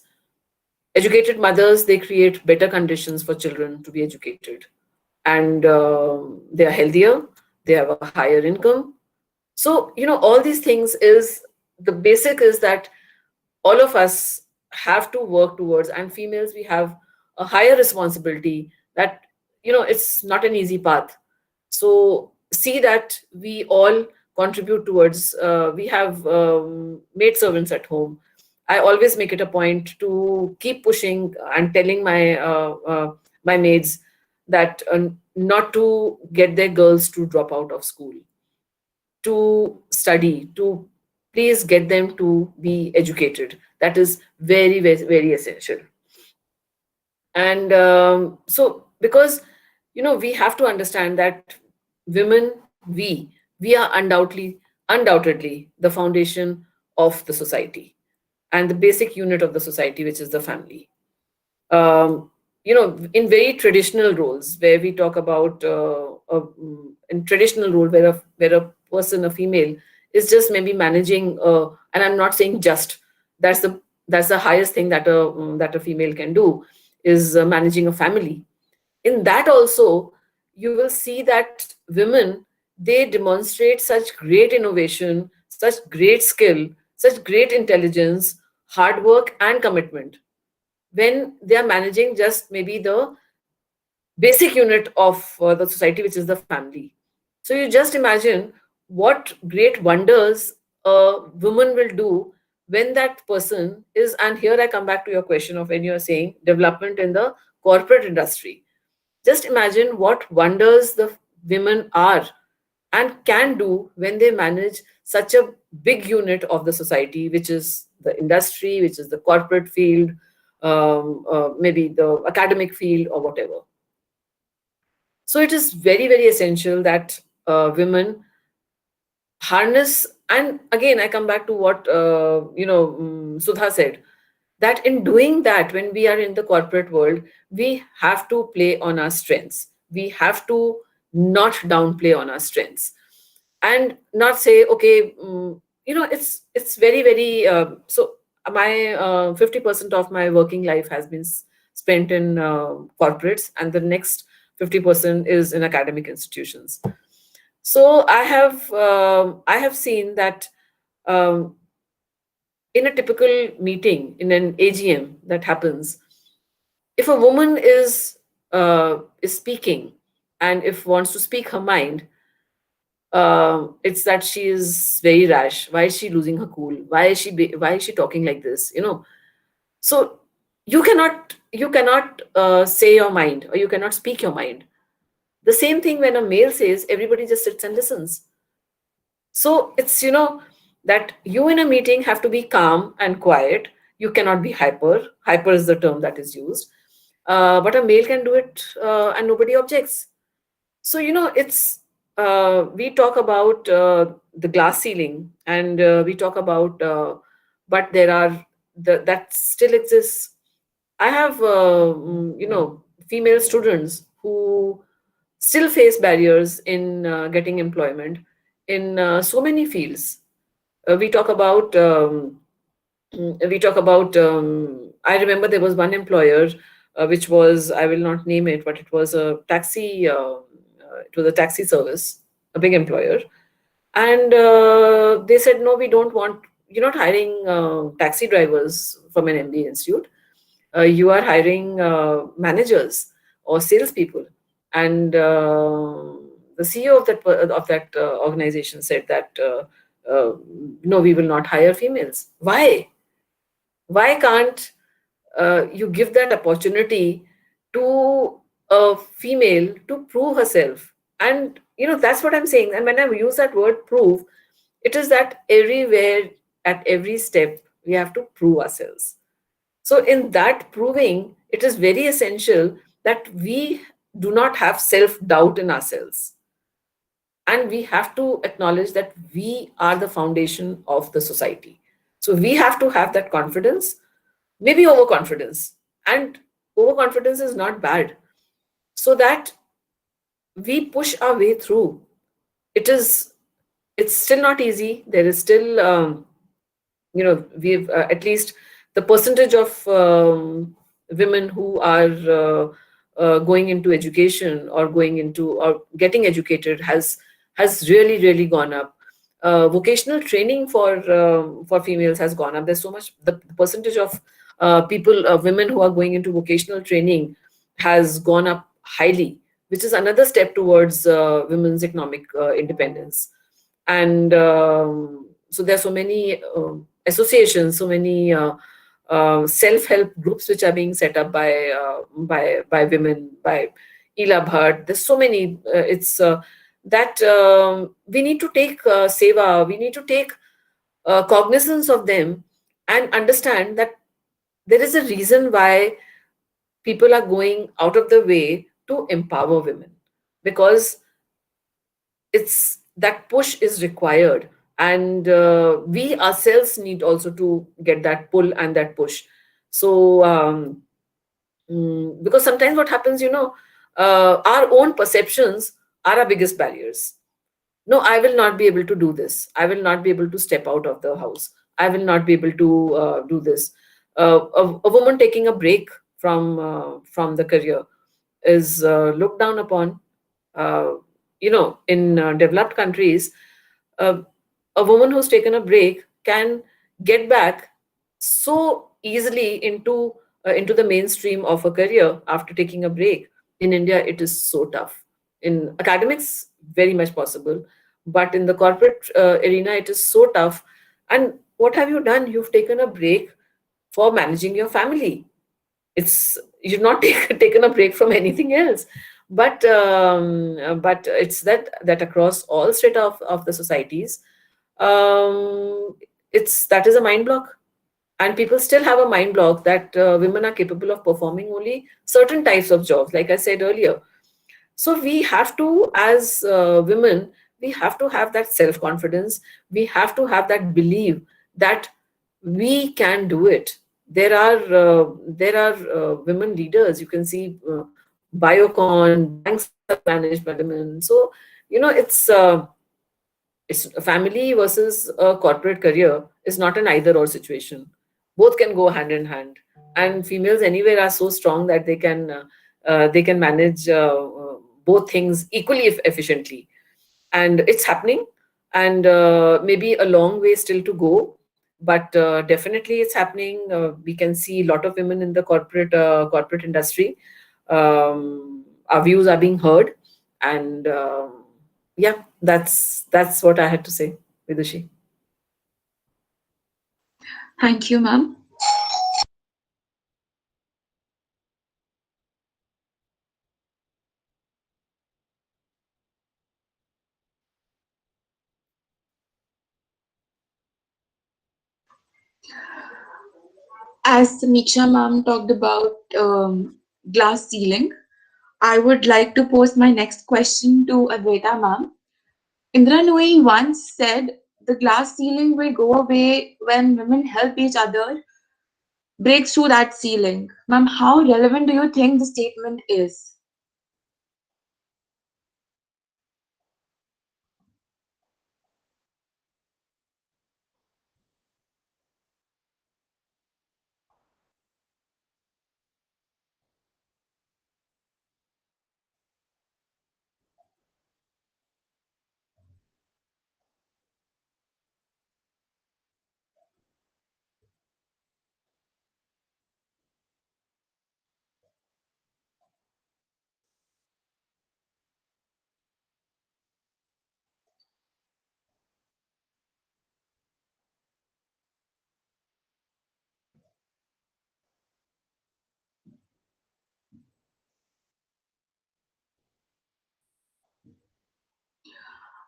Speaker 7: Educated mothers, they create better conditions for children to be educated, and they are healthier, they have a higher income. So all these things is the basic is that all of us have to work towards, and females, we have a higher responsibility, that it's not an easy path. So see that we all contribute towards, we have maid servants at home. I always make it a point to keep pushing and telling my maids that not to get their girls to drop out of school, to study, to please get them to be educated. That is very, very, very essential. And so, because we have to understand that women, we are undoubtedly the foundation of the society and the basic unit of the society, which is the family. In very traditional roles, where we talk about in traditional role, where a person, a female, is just maybe managing, and I'm not saying just, that's the highest thing that a female can do, is managing a family. In that also, you will see that women, they demonstrate such great innovation, such great skill, such great intelligence, hard work, and commitment when they are managing just maybe the basic unit of the society, which is the family. So you just imagine what great wonders a woman will do when that person is. And here I come back to your question of when you're saying development in the corporate industry. Just imagine what wonders the women are and can do when they manage such a big unit of the society, which is the industry, which is the corporate field, maybe the academic field, or whatever. So it is very, very essential that women harness. And again, I come back to what Sudha said, that in doing that, when we are in the corporate world, we have to play on our strengths. We have to not downplay on our strengths and not say, okay, it's very, very so my 50% of my working life has been spent in corporates, and the next 50% is in academic institutions. So I have seen that um, in a typical meeting, in an AGM that happens, if a woman is speaking, and if wants to speak her mind, it's that she is very rash. Why is she losing her cool? Why is she talking like this? So you cannot say your mind, or you cannot speak your mind. The same thing when a male says, everybody just sits and listens. So it's, that you in a meeting have to be calm and quiet. You cannot be hyper. Hyper is the term that is used. But a male can do it, and nobody objects. So, we talk about the glass ceiling, and we talk about, but there are, that still exists. I have, female students who still face barriers in getting employment in so many fields. We talk about I remember there was one employer, which was, I will not name it, but it was a taxi service, a big employer. And they said, no, we don't want, you're not hiring taxi drivers from an MBA institute. You are hiring managers or salespeople. And the CEO of that organization said that, no, we will not hire females. Why can't you give that opportunity to a female to prove herself? And that's what I'm saying. And when I use that word prove, it is that everywhere, at every step, we have to prove ourselves. So in that proving, it is very essential that we do not have self doubt in ourselves, and we have to acknowledge that we are the foundation of the society. So we have to have that confidence, maybe overconfidence. And overconfidence is not bad, so that we push our way through. It's still not easy. There is still, we've at least the percentage of women who are going into education, or going into, or getting educated, has really, really gone up. Vocational training for females has gone up. There's so much, the percentage of women who are going into vocational training has gone up highly, which is another step towards women's economic independence. And so there are so many associations, so many self-help groups which are being set up by women, by Ela Bhatt. There's so many. It's that we need to take seva. We need to take cognizance of them and understand that there is a reason why people are going out of the way to empower women, because it's that push is required. And we ourselves need also to get that pull and that push. So because sometimes what happens, our own perceptions are our biggest barriers. No, I will not be able to do this. I will not be able to step out of the house. I will not be able to do this. A woman taking a break from the career is looked down upon. uh, in developed countries, uh, a woman who's taken a break can get back so easily into the mainstream of a career after taking a break. In India, it is so tough. In academics, very much possible, but in the corporate arena, it is so tough. And what have you done? You've taken a break for managing your family. It's you've not taken a break from anything else. But it's that across all strata of the societies, it's that is a mind block. And people still have a mind block that women are capable of performing only certain types of jobs, like I said earlier. So we have to, as women, we have to have that self confidence. We have to have that belief that we can do it. There are women leaders. You can see Biocon banks are managed by women. So it's a family versus a corporate career is not an either or situation. Both can go hand in hand, and females anywhere are so strong that they can manage both things equally efficiently. And it's happening. And maybe a long way still to go, but definitely it's happening. We can see a lot of women in the corporate industry. Our views are being heard. And yeah, that's what I had to say, Vidushi.
Speaker 2: Thank you, ma'am. As Samiksha ma'am talked about glass ceiling, I would like to pose my next question to Advaita ma'am. Indra Nooyi once said the glass ceiling will go away when women help each other break through that ceiling. Ma'am, how relevant do you think the statement is?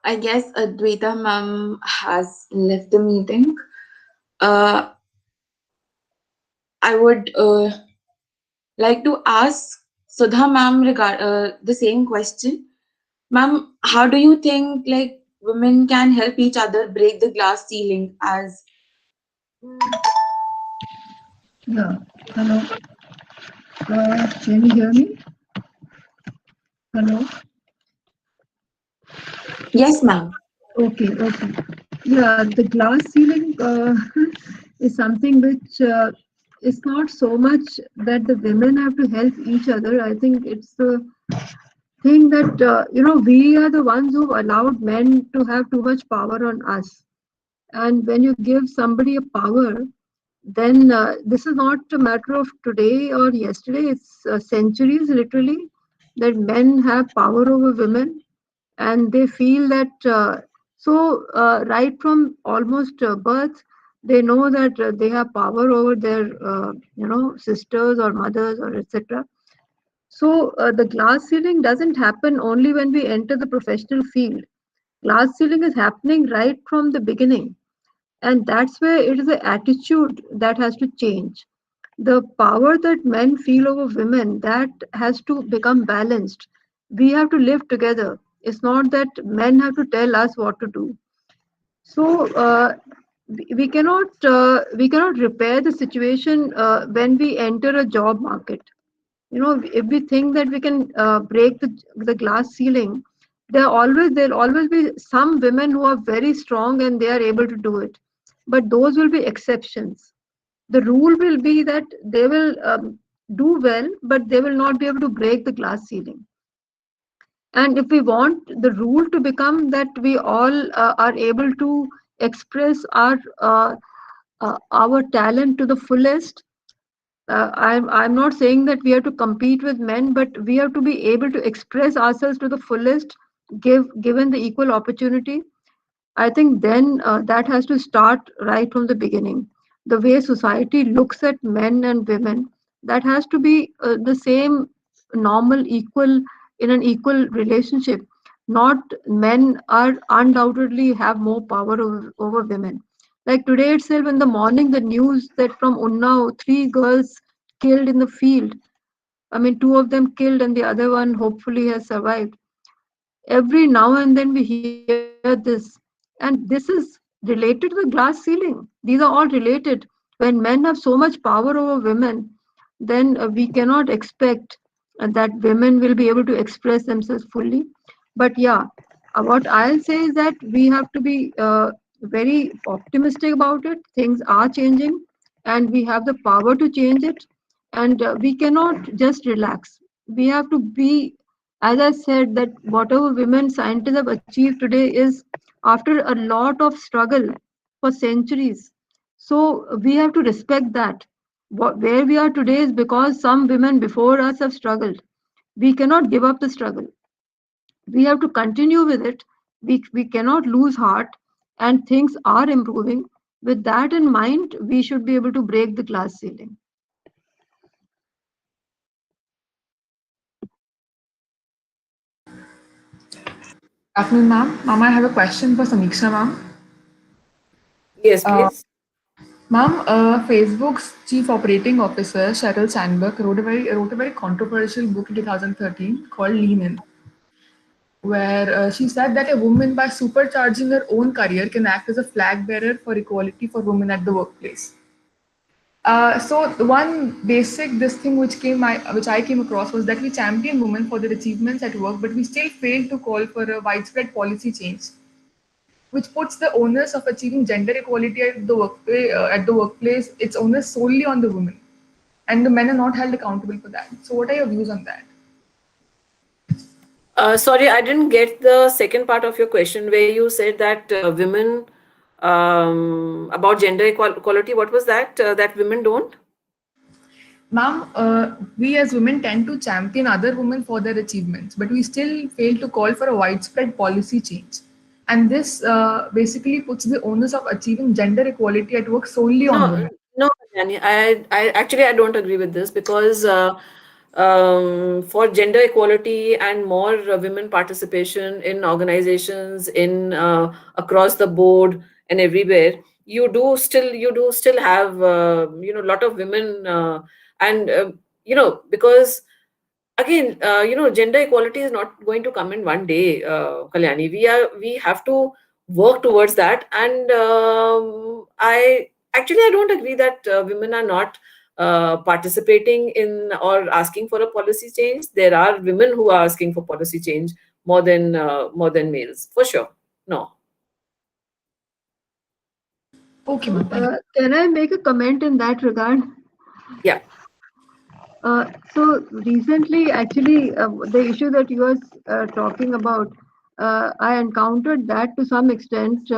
Speaker 2: I guess Advaita ma'am has left the meeting. Uh, I would like to ask Sudha ma'am regard the same question. Ma'am, how do you think like women can help each other break the glass ceiling as
Speaker 6: Yeah. Hello. Can you hear me? Hello.
Speaker 2: yes, ma'am.
Speaker 6: Okay. Okay. Yeah. The glass ceiling is something which is not so much that the women have to help each other. I think it's the thing that we are the ones who allowed men to have too much power on us. And when you give somebody a power, then this is not a matter of today or yesterday, it's centuries literally that men have power over women, and they feel that right from almost birth, they know that they have power over their sisters or mothers or etc. So the glass ceiling doesn't happen only when we enter the professional field. Glass ceiling is happening right from the beginning, and that's where it is the attitude that has to change. The power that men feel over women, that has to become balanced. We have to live together. It's not that men have to tell us what to do. So we cannot repair the situation when we enter a job market. If we think that we can break the glass ceiling, there'll always be some women who are very strong and they are able to do it, but those will be exceptions. The rule will be that do well, but they will not be able to break the glass ceiling. And if we want the rule to become that we all are able to express our talent to the fullest, I'm not saying that we have to compete with men, but we have to be able to express ourselves to the fullest, given the equal opportunity. I think then that has to start right from the beginning. The way society looks at men and women, that has to be the same, normal, equal, in an equal relationship. Not men are undoubtedly have more power over women. Like today itself in the morning, the news that from Unnao, three girls killed in the field. I mean, two of them killed and the other one hopefully has survived. Every now and then we hear this, and this is related to the glass ceiling. These are all related. When men have so much power over women, then we cannot expect that women will be able to express themselves fully. But yeah, what I'll say is that we have to be very optimistic about it. Things are changing, and we have the power to change it, and we cannot just relax. We have to be, as I said, that whatever women scientists have achieved today is after a lot of struggle for centuries. So we have to respect that. Where we are today is because some women before us have struggled. We cannot give up the struggle. We have to continue with it. We cannot lose heart, and things are improving. With that in mind, we should be able to break the glass ceiling.
Speaker 3: Afternoon, ma'am. Ma'am, I have a question for Samiksha, ma'am.
Speaker 7: Yes,
Speaker 3: Uh,
Speaker 7: please.
Speaker 3: Ma'am, Facebook's chief operating officer, Sheryl Sandberg, wrote a very controversial book in 2013 called Lean In, where she said that a woman, by supercharging her own career, can act as a flag bearer for equality for women at the workplace. So the one basic this thing which I came across was that we champion women for their achievements at work, but we still fail to call for a widespread policy change, which puts the onus of achieving gender equality at the workplace, its onus solely on the women, and the men are not held accountable for that. So, what are your views on that?
Speaker 7: Sorry, I didn't get the second part of your question where you said that women about gender equality. What was that? That women don't?
Speaker 3: Ma'am, we as women tend to champion other women for their achievements, but we still fail to call for a widespread policy change. And this basically puts the onus of achieving gender equality at work solely on
Speaker 7: No,
Speaker 3: women.
Speaker 7: no, Kalyani, I actually I don't agree with this because for gender equality and more women participation in organizations in across the board and everywhere, you do still have a lot of women and because again gender equality is not going to come in one day, Kalyani. We have to work towards that, and I don't agree that women are not participating in or asking for a policy change. There are women who are asking for policy change more than males, for sure. No.
Speaker 3: Okay, ma'am. Thank you.
Speaker 6: Can I make a comment in that regard?
Speaker 7: Yeah.
Speaker 6: So recently, actually, the issue that you are talking about, I encountered that to some extent.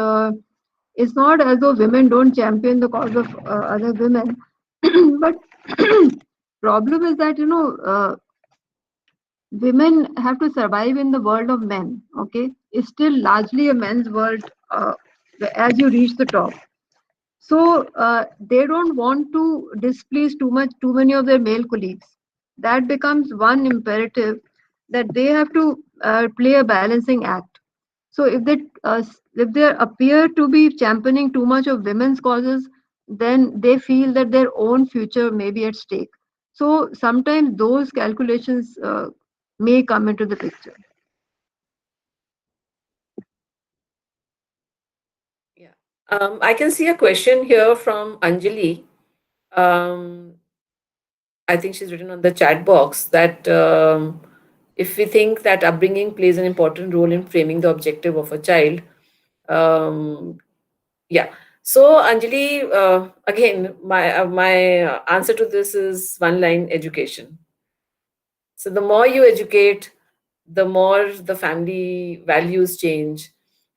Speaker 6: It's not as though women don't champion the cause of other women, but problem is that women have to survive in the world of men. Okay, it's still largely a men's world as you reach the top. So they don't want to displease too many of their male colleagues. That becomes one imperative that they have to play a balancing act. So if they appear to be championing too much of women's causes, then they feel that their own future may be at stake. So sometimes those calculations may come into the picture.
Speaker 7: Yeah. I can see a question here from Anjali. Um, I think she's written on the chat box that if we think that upbringing plays an important role in framing the objective of a child, um, yeah. So, Anjali, again, my answer to this is one line: education. So, the more you educate, the more the family values change,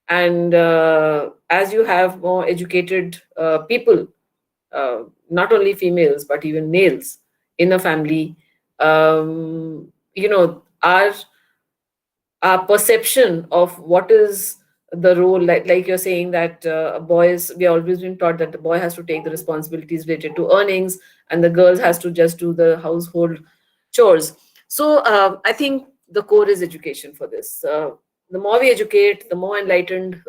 Speaker 7: and as you have more educated people, not only females but even males in a family, our perception of what is the role, like you're saying that boys, we always been taught that the boy has to take the responsibilities related to earnings and the girls has to just do the household chores. So I think the core is education for this. The more we educate, the more enlightened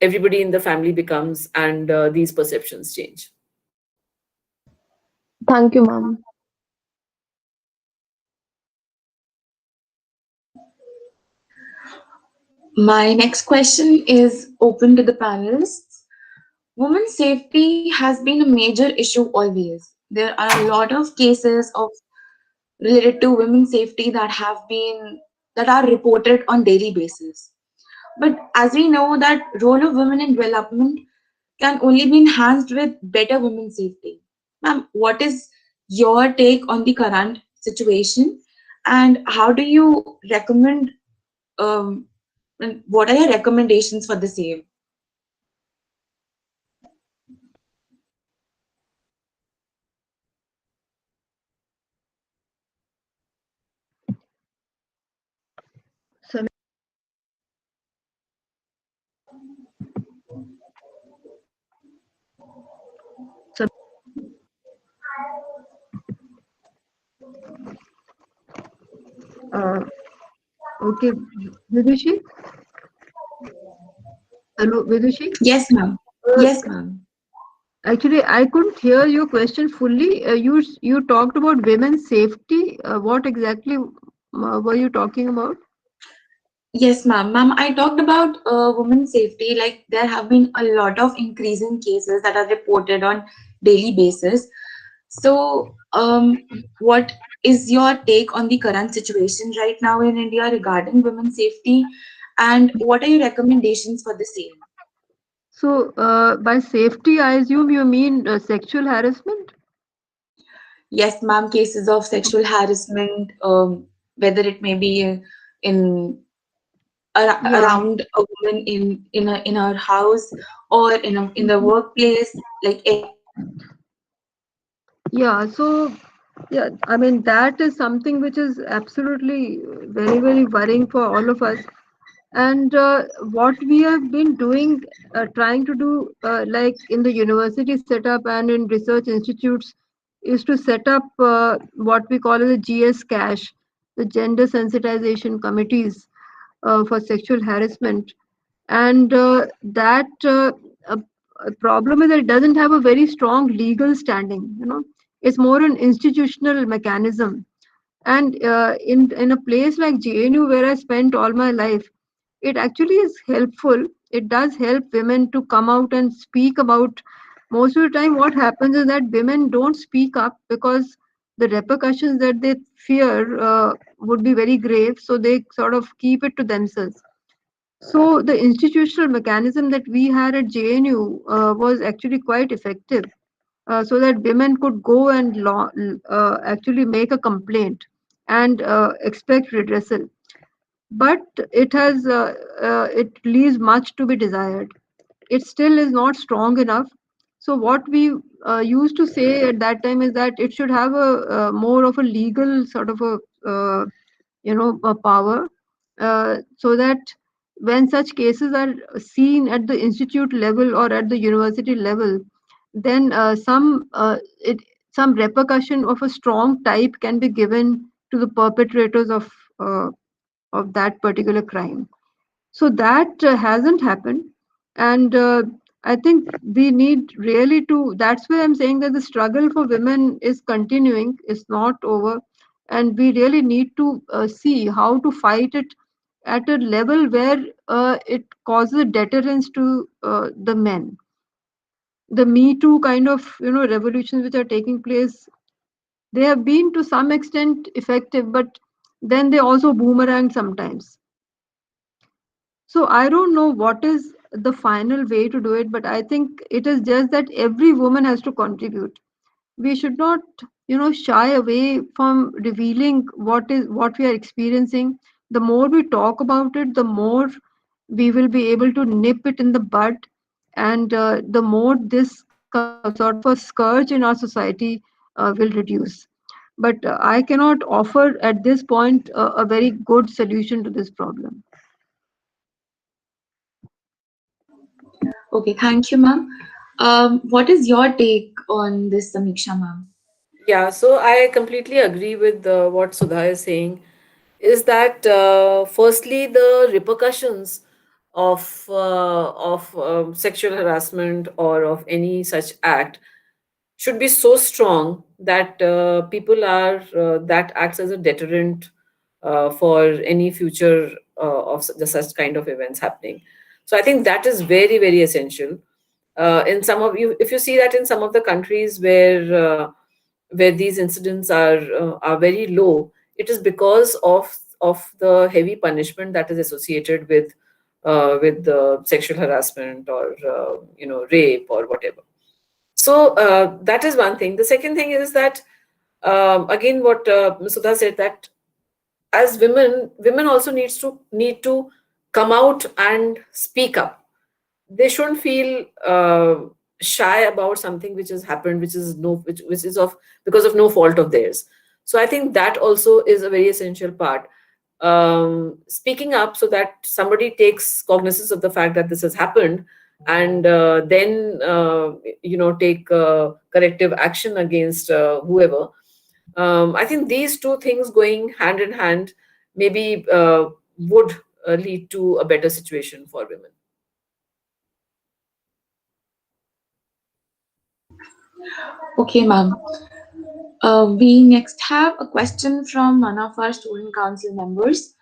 Speaker 7: everybody in the family becomes, and these perceptions change.
Speaker 6: Thank you, ma'am.
Speaker 2: My next question is open to the panelists. Women's safety has been a major issue always. There are a lot of cases of related to women's safety that are reported on daily basis. But as we know that role of women in development can only be enhanced with better women's safety. Ma'am, what is your take on the current situation and how do you recommend um, and what are your recommendations for the same?
Speaker 6: So, so uh, okay, Vidushi. Hello, Vidushi.
Speaker 2: Yes, ma'am.
Speaker 6: Uh,
Speaker 2: Yes, ma'am.
Speaker 6: Actually, I couldn't hear your question fully. You talked about women's safety. What exactly were you talking about?
Speaker 2: Yes, ma'am. Ma'am, I talked about women's safety. Like there have been a lot of increasing cases that are reported on daily basis. So, what is your take on the current situation right now in India regarding women's safety, and what are your recommendations for the same?
Speaker 6: So, by safety, I assume you mean sexual harassment?
Speaker 2: Yes, ma'am. Cases of sexual harassment, whether it may be in
Speaker 6: Yeah,
Speaker 2: around a woman in her house or in the workplace, like
Speaker 6: yeah. So, yeah, I mean, that is something which is absolutely very, very worrying for all of us. And what we have been doing, trying to do, like in the university setup and in research institutes, is to set up what we call as a GS cache, the gender sensitization committees for sexual harassment. And that a, a problem is that it doesn't have a very strong legal standing. It's more an institutional mechanism. And in a place like JNU, where I spent all my life, it actually is helpful. It does help women to come out and speak about. Most of the time, what happens is that women don't speak up because the repercussions that they fear would be very grave, so they sort of keep it to themselves. So the institutional mechanism that we had at JNU was actually quite effective, so that women could go and actually make a complaint and expect redressal. But it leaves much to be desired. It still is not strong enough. So what we used to say at that time is that it should have a more of a legal sort of a power, so that when such cases are seen at the institute level or at the university level, then some repercussion of a strong type can be given to the perpetrators of that particular crime. So that hasn't happened, and I think we need really to. That's why I'm saying that the struggle for women is continuing, is not over, and we really need to see how to fight it at a level where it causes a deterrence to the men. The Me Too kind of revolutions which are taking place, they have been to some extent effective, but then they also boomerang sometimes. So I don't know what is the final way to do it, but I think it is just that every woman has to contribute. We should not, shy away from revealing what we are experiencing. The more we talk about it, the more we will be able to nip it in the bud, and the more this sort of a scourge in our society will reduce. But I cannot offer at this point a very good solution to this problem.
Speaker 2: Okay, thank you, ma'am. What is your take on this, Samiksha, ma'am?
Speaker 7: Yeah, so I completely agree with what Sudha is saying. Is that firstly the repercussions of sexual harassment or of any such act should be so strong that people are that acts as a deterrent for any future of such kind of events happening. So I think that is very very essential. In some of you, if you see that in some of the countries where these incidents are very low, it is because of the heavy punishment that is associated with the sexual harassment or rape or whatever. So that is one thing. The second thing is that again, what Sudha said, that as women also need to come out and speak up. They shouldn't feel shy about something which has happened, which is of because of no fault of theirs. So I think that also is a very essential part. Speaking up so that somebody takes cognizance of the fact that this has happened, and then take corrective action against whoever. I think these two things going hand in hand maybe would lead to a better situation for women.
Speaker 2: Okay, ma'am. We next have a question from one of our student council members.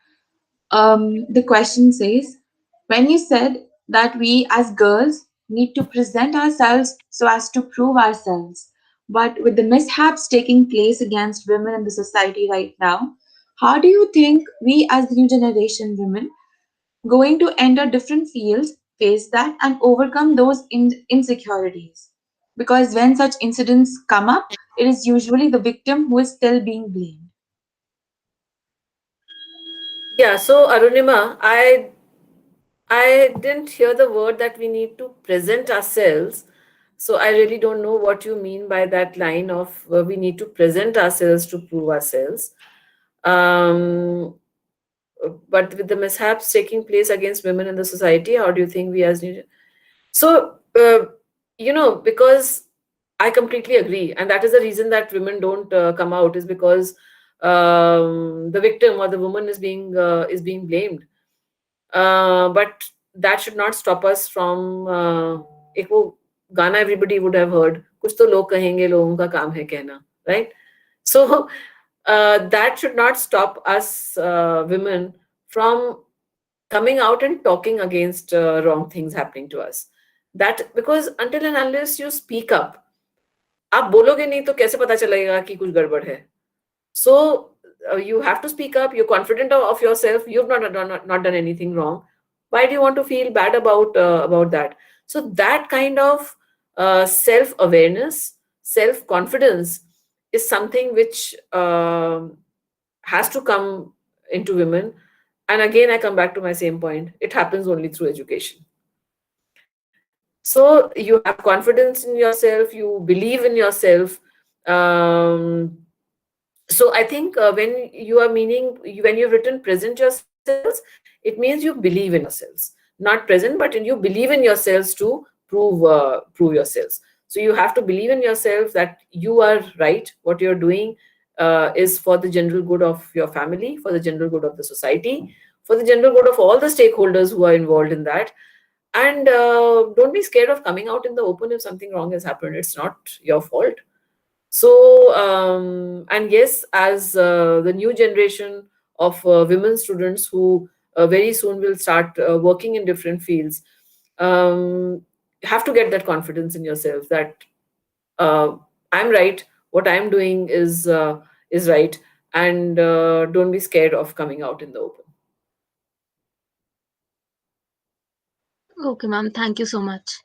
Speaker 2: The question says, when you said that we as girls need to present ourselves so as to prove ourselves, but with the mishaps taking place against women in the society right now, how do you think we as the new generation women going to enter different fields, face that, and overcome those insecurities? Because when such incidents come up, it is usually the victim who is still being blamed.
Speaker 7: Yeah, so Arunima, I didn't hear the word that we need to present ourselves. So I really don't know what you mean by that line of we need to present ourselves to prove ourselves. Um, but with the mishaps taking place against women in the society, how do you think we as so because I completely agree, and that is the reason that women don't come out, is because the victim or the woman is being blamed. But that should not stop us from एक वो गाना everybody would have heard, कुछ तो लोग कहेंगे लोगों का काम है कहना, right? So that should not stop us women from coming out and talking against wrong things happening to us. That because until and unless you speak up, आप बोलोगे नहीं तो कैसे पता चलेगा कि कुछ गड़बड़ है? So you have to speak up. You're confident of yourself. You've not done anything wrong. Why do you want to feel bad about that? So that kind of self awareness, self confidence is something which has to come into women. And again, I come back to my same point. It happens only through education. So you have confidence in yourself. You believe in yourself. So I think when you are when you've written present yourselves, it means you believe in yourselves, not present, but you believe in yourselves to prove yourselves. So you have to believe in yourself that you are right. What you're doing is for the general good of your family, for the general good of the society, for the general good of all the stakeholders who are involved in that. And don't be scared of coming out in the open if something wrong has happened. It's not your fault. So, and yes, as the new generation of women students who very soon will start working in different fields, have to get that confidence in yourself that uh, I'm right. What I'm doing is right, and don't be scared of coming out in the open.
Speaker 2: Okay, ma'am. Thank you so much.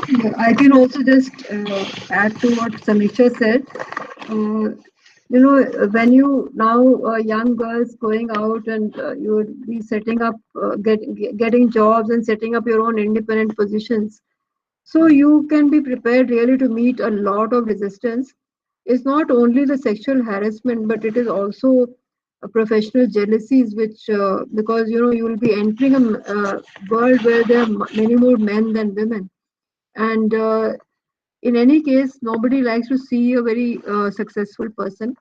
Speaker 6: Yeah, I can also just add to what Samisha said. Uh, when you now young girls going out and you would be setting up, getting jobs and setting up your own independent positions. So you can be prepared really to meet a lot of resistance. It's not only the sexual harassment, but it is also professional jealousies, which because you will be entering a world where there are many more men than women, and in any case, nobody likes to see a very successful person,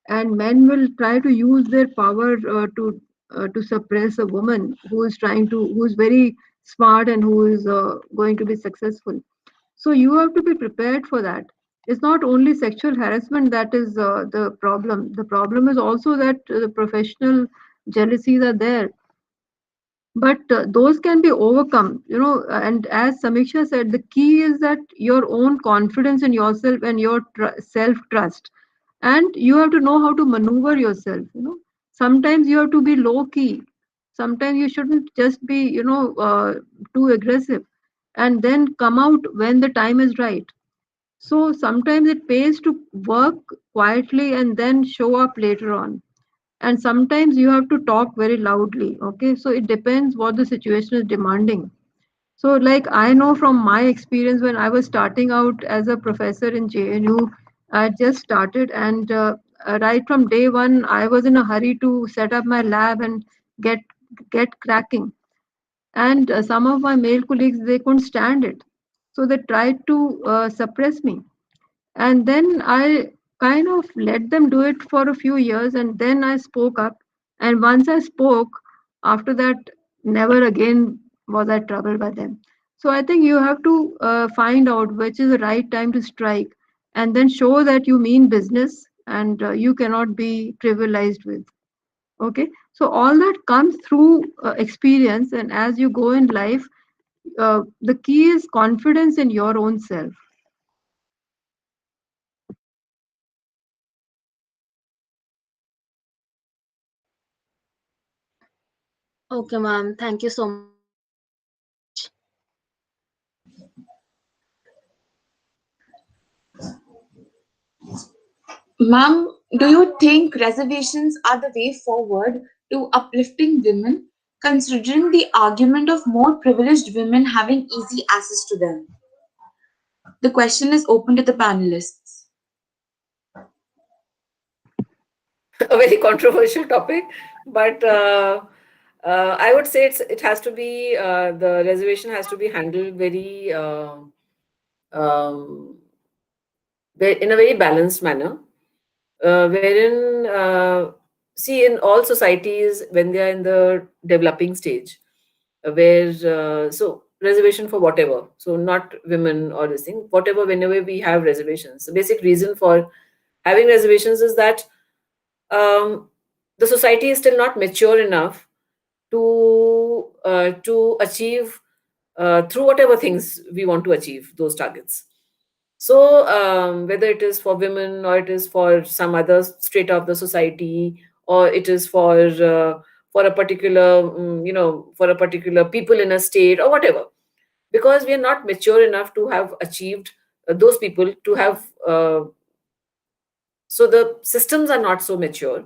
Speaker 6: and men will try to use their power to suppress a woman who's very smart and who is going to be successful. So you have to be prepared for that. It's not only sexual harassment that is the problem. The problem is also that the professional jealousies are there, but those can be overcome, and as Samiksha said, the key is that your own confidence in yourself and your self trust, and you have to know how to maneuver yourself. Sometimes you have to be low key, sometimes you shouldn't just be too aggressive, and then come out when the time is right. So sometimes it pays to work quietly and then show up later on, and sometimes you have to talk very loudly. Okay, so it depends what the situation is demanding. So like I know from my experience, when I was starting out as a professor in JNU, I just started, and right from day one I was in a hurry to set up my lab and get get cracking, and some of my male colleagues, they couldn't stand it, so they tried to suppress me, and then I kind of let them do it for a few years, and then I spoke up. And once I spoke, after that, never again was I troubled by them. So I think you have to find out which is the right time to strike, and then show that you mean business, and you cannot be trivialized with. Okay, so all that comes through experience, and as you go in life, the key is confidence in your own self.
Speaker 2: Okay, ma'am. Thank you so much. Ma'am, do you think reservations are the way forward to uplifting women, considering the argument of more privileged women having easy access to them? The question is open to the panelists.
Speaker 7: A very controversial topic, but I would say it has to be the reservation has to be handled very um, in a very balanced manner, wherein see in all societies when they are in the developing stage, where so reservation for whatever, so not women or this thing, whatever, whenever we have reservations, the basic reason for having reservations is that um, the society is still not mature enough to achieve through whatever things we want to achieve those targets. So whether it is for women or it is for some other strata of the society, or it is for a particular for a particular people in a state or whatever, because we are not mature enough to have achieved those people to have so the systems are not so mature.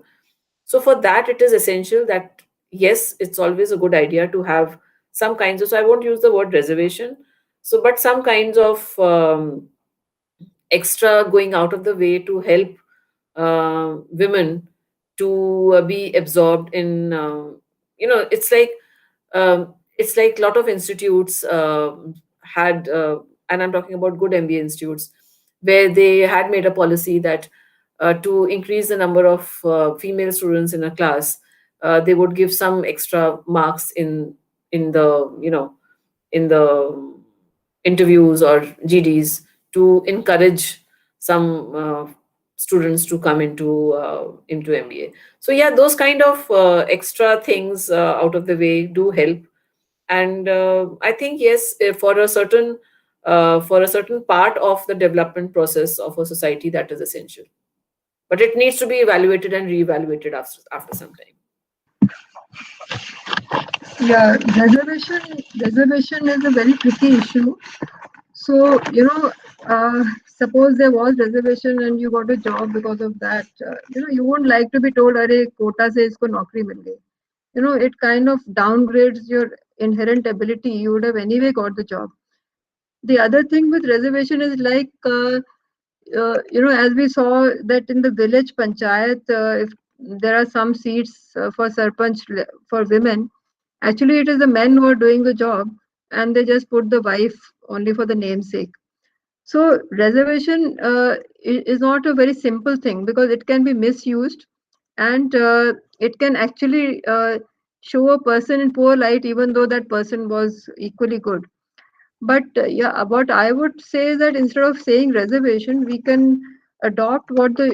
Speaker 7: So for that, it is essential that yes, it's always a good idea to have some kinds of. So I won't use the word reservation. So, but some kinds of extra going out of the way to help women to be absorbed in. It's like a lot of institutes had, and I'm talking about good MBA institutes, where they had made a policy that to increase the number of female students in a class, they would give some extra marks in the in the interviews or GDs to encourage some students to come into MBA. So yeah, those kind of extra things out of the way do help, and I think yes, for a certain part of the development process of a society, that is essential, but it needs to be evaluated and reevaluated after some time.
Speaker 6: Yeah, reservation is a very tricky issue. So, suppose there was reservation and you got a job because of that, you won't like to be told, "Arey, quota se isko naukri mil gayi." It kind of downgrades your inherent ability. You would have anyway got the job. The other thing with reservation is like, as we saw that in the village panchayat, if there are some seats for sarpanch for women, actually it is the men who are doing the job, and they just put the wife only for the namesake. So reservation is not a very simple thing because it can be misused, and it can actually show a person in poor light even though that person was equally good. But yeah, what I would say is that instead of saying reservation, we can adopt what the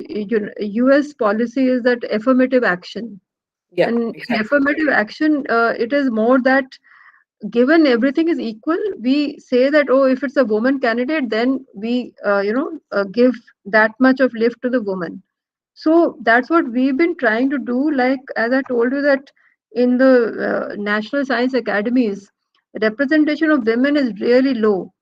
Speaker 6: US policy is, that affirmative action.
Speaker 7: Yeah,
Speaker 6: And in
Speaker 7: exactly.
Speaker 6: affirmative action, it is more that given everything is equal, we say that, oh, if it's a woman candidate, then we give that much of lift to the woman. So that's what we've been trying to do. Like, as I told you, that in the national science academies, representation of women is really low.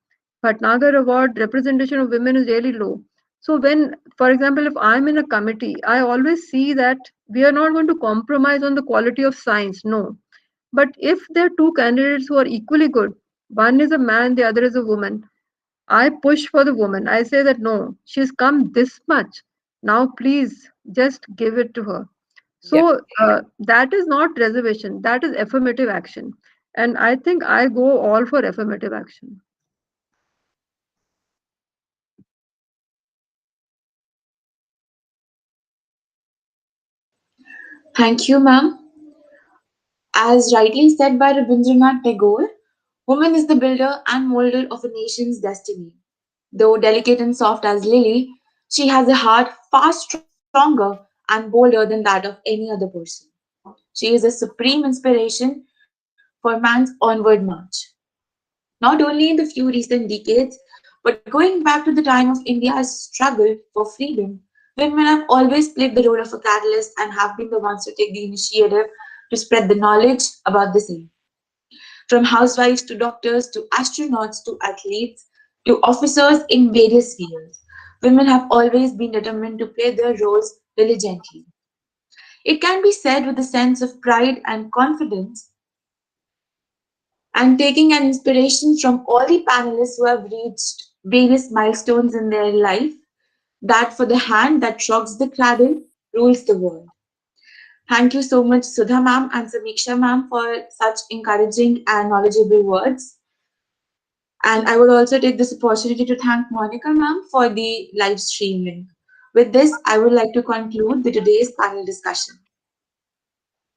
Speaker 6: Bhatnagar award representation of women is really low. So when, for example, if I'm in a committee, I always see that we are not going to compromise on the quality of science, no. But if there are two candidates who are equally good, one is a man, the other is a woman, I push for the woman. I say that no, she's come this much. Now, please just give it to her.
Speaker 7: Yeah.
Speaker 6: So that is not reservation, that is affirmative action. And I think I go all for affirmative action.
Speaker 2: Thank you, ma'am. As rightly said by Rabindranath Tagore, woman is the builder and molder of a nation's destiny. Though delicate and soft as Lily, she has a heart far stronger and bolder than that of any other person. She is a supreme inspiration for man's onward march. Not only in the few recent decades, but going back to the time of India's struggle for freedom, women have always played the role of a catalyst and have been the ones to take the initiative to spread the knowledge about the same. From housewives to doctors to astronauts to athletes to officers in various fields, women have always been determined to play their roles diligently. It can be said with a sense of pride and confidence, and taking an inspiration from all the panelists who have reached various milestones in their life, that for the hand that rocks the cradle rules the world. Thank you so much, Sudha ma'am and Samiksha ma'am, for such encouraging and knowledgeable words. And I would also take this opportunity to thank Monica ma'am for the live streaming. With this, I would like to conclude the today's panel discussion.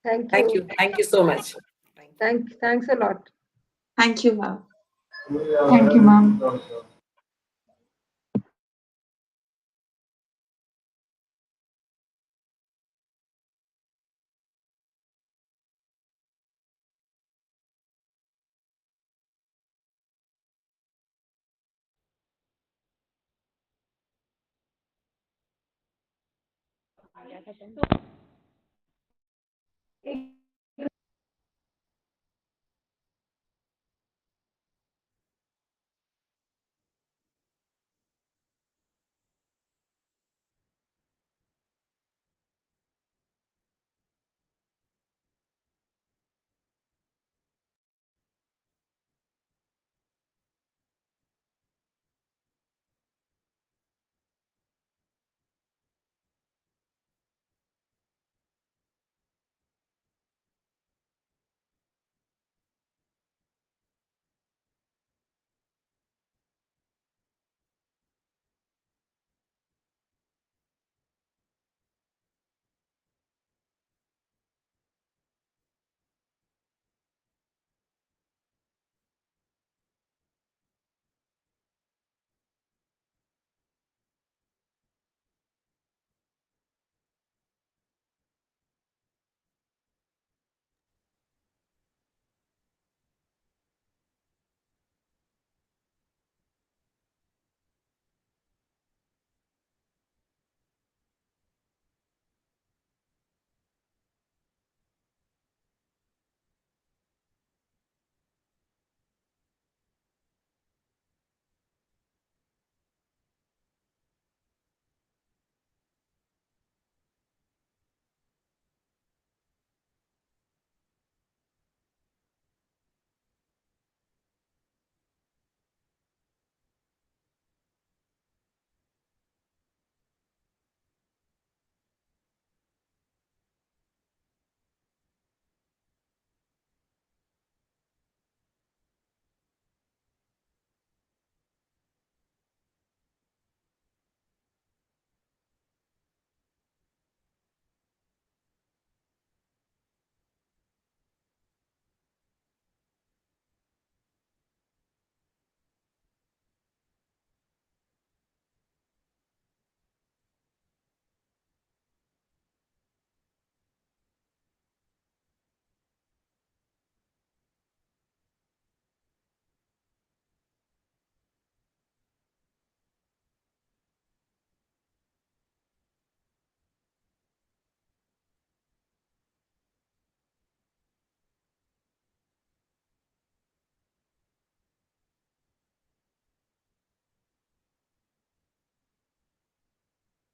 Speaker 6: Thank
Speaker 7: Thank
Speaker 6: you.
Speaker 7: you. Thank you so much. Thank you.
Speaker 6: Thanks a lot.
Speaker 2: Thank you, ma'am.
Speaker 3: Thank you, ma'am.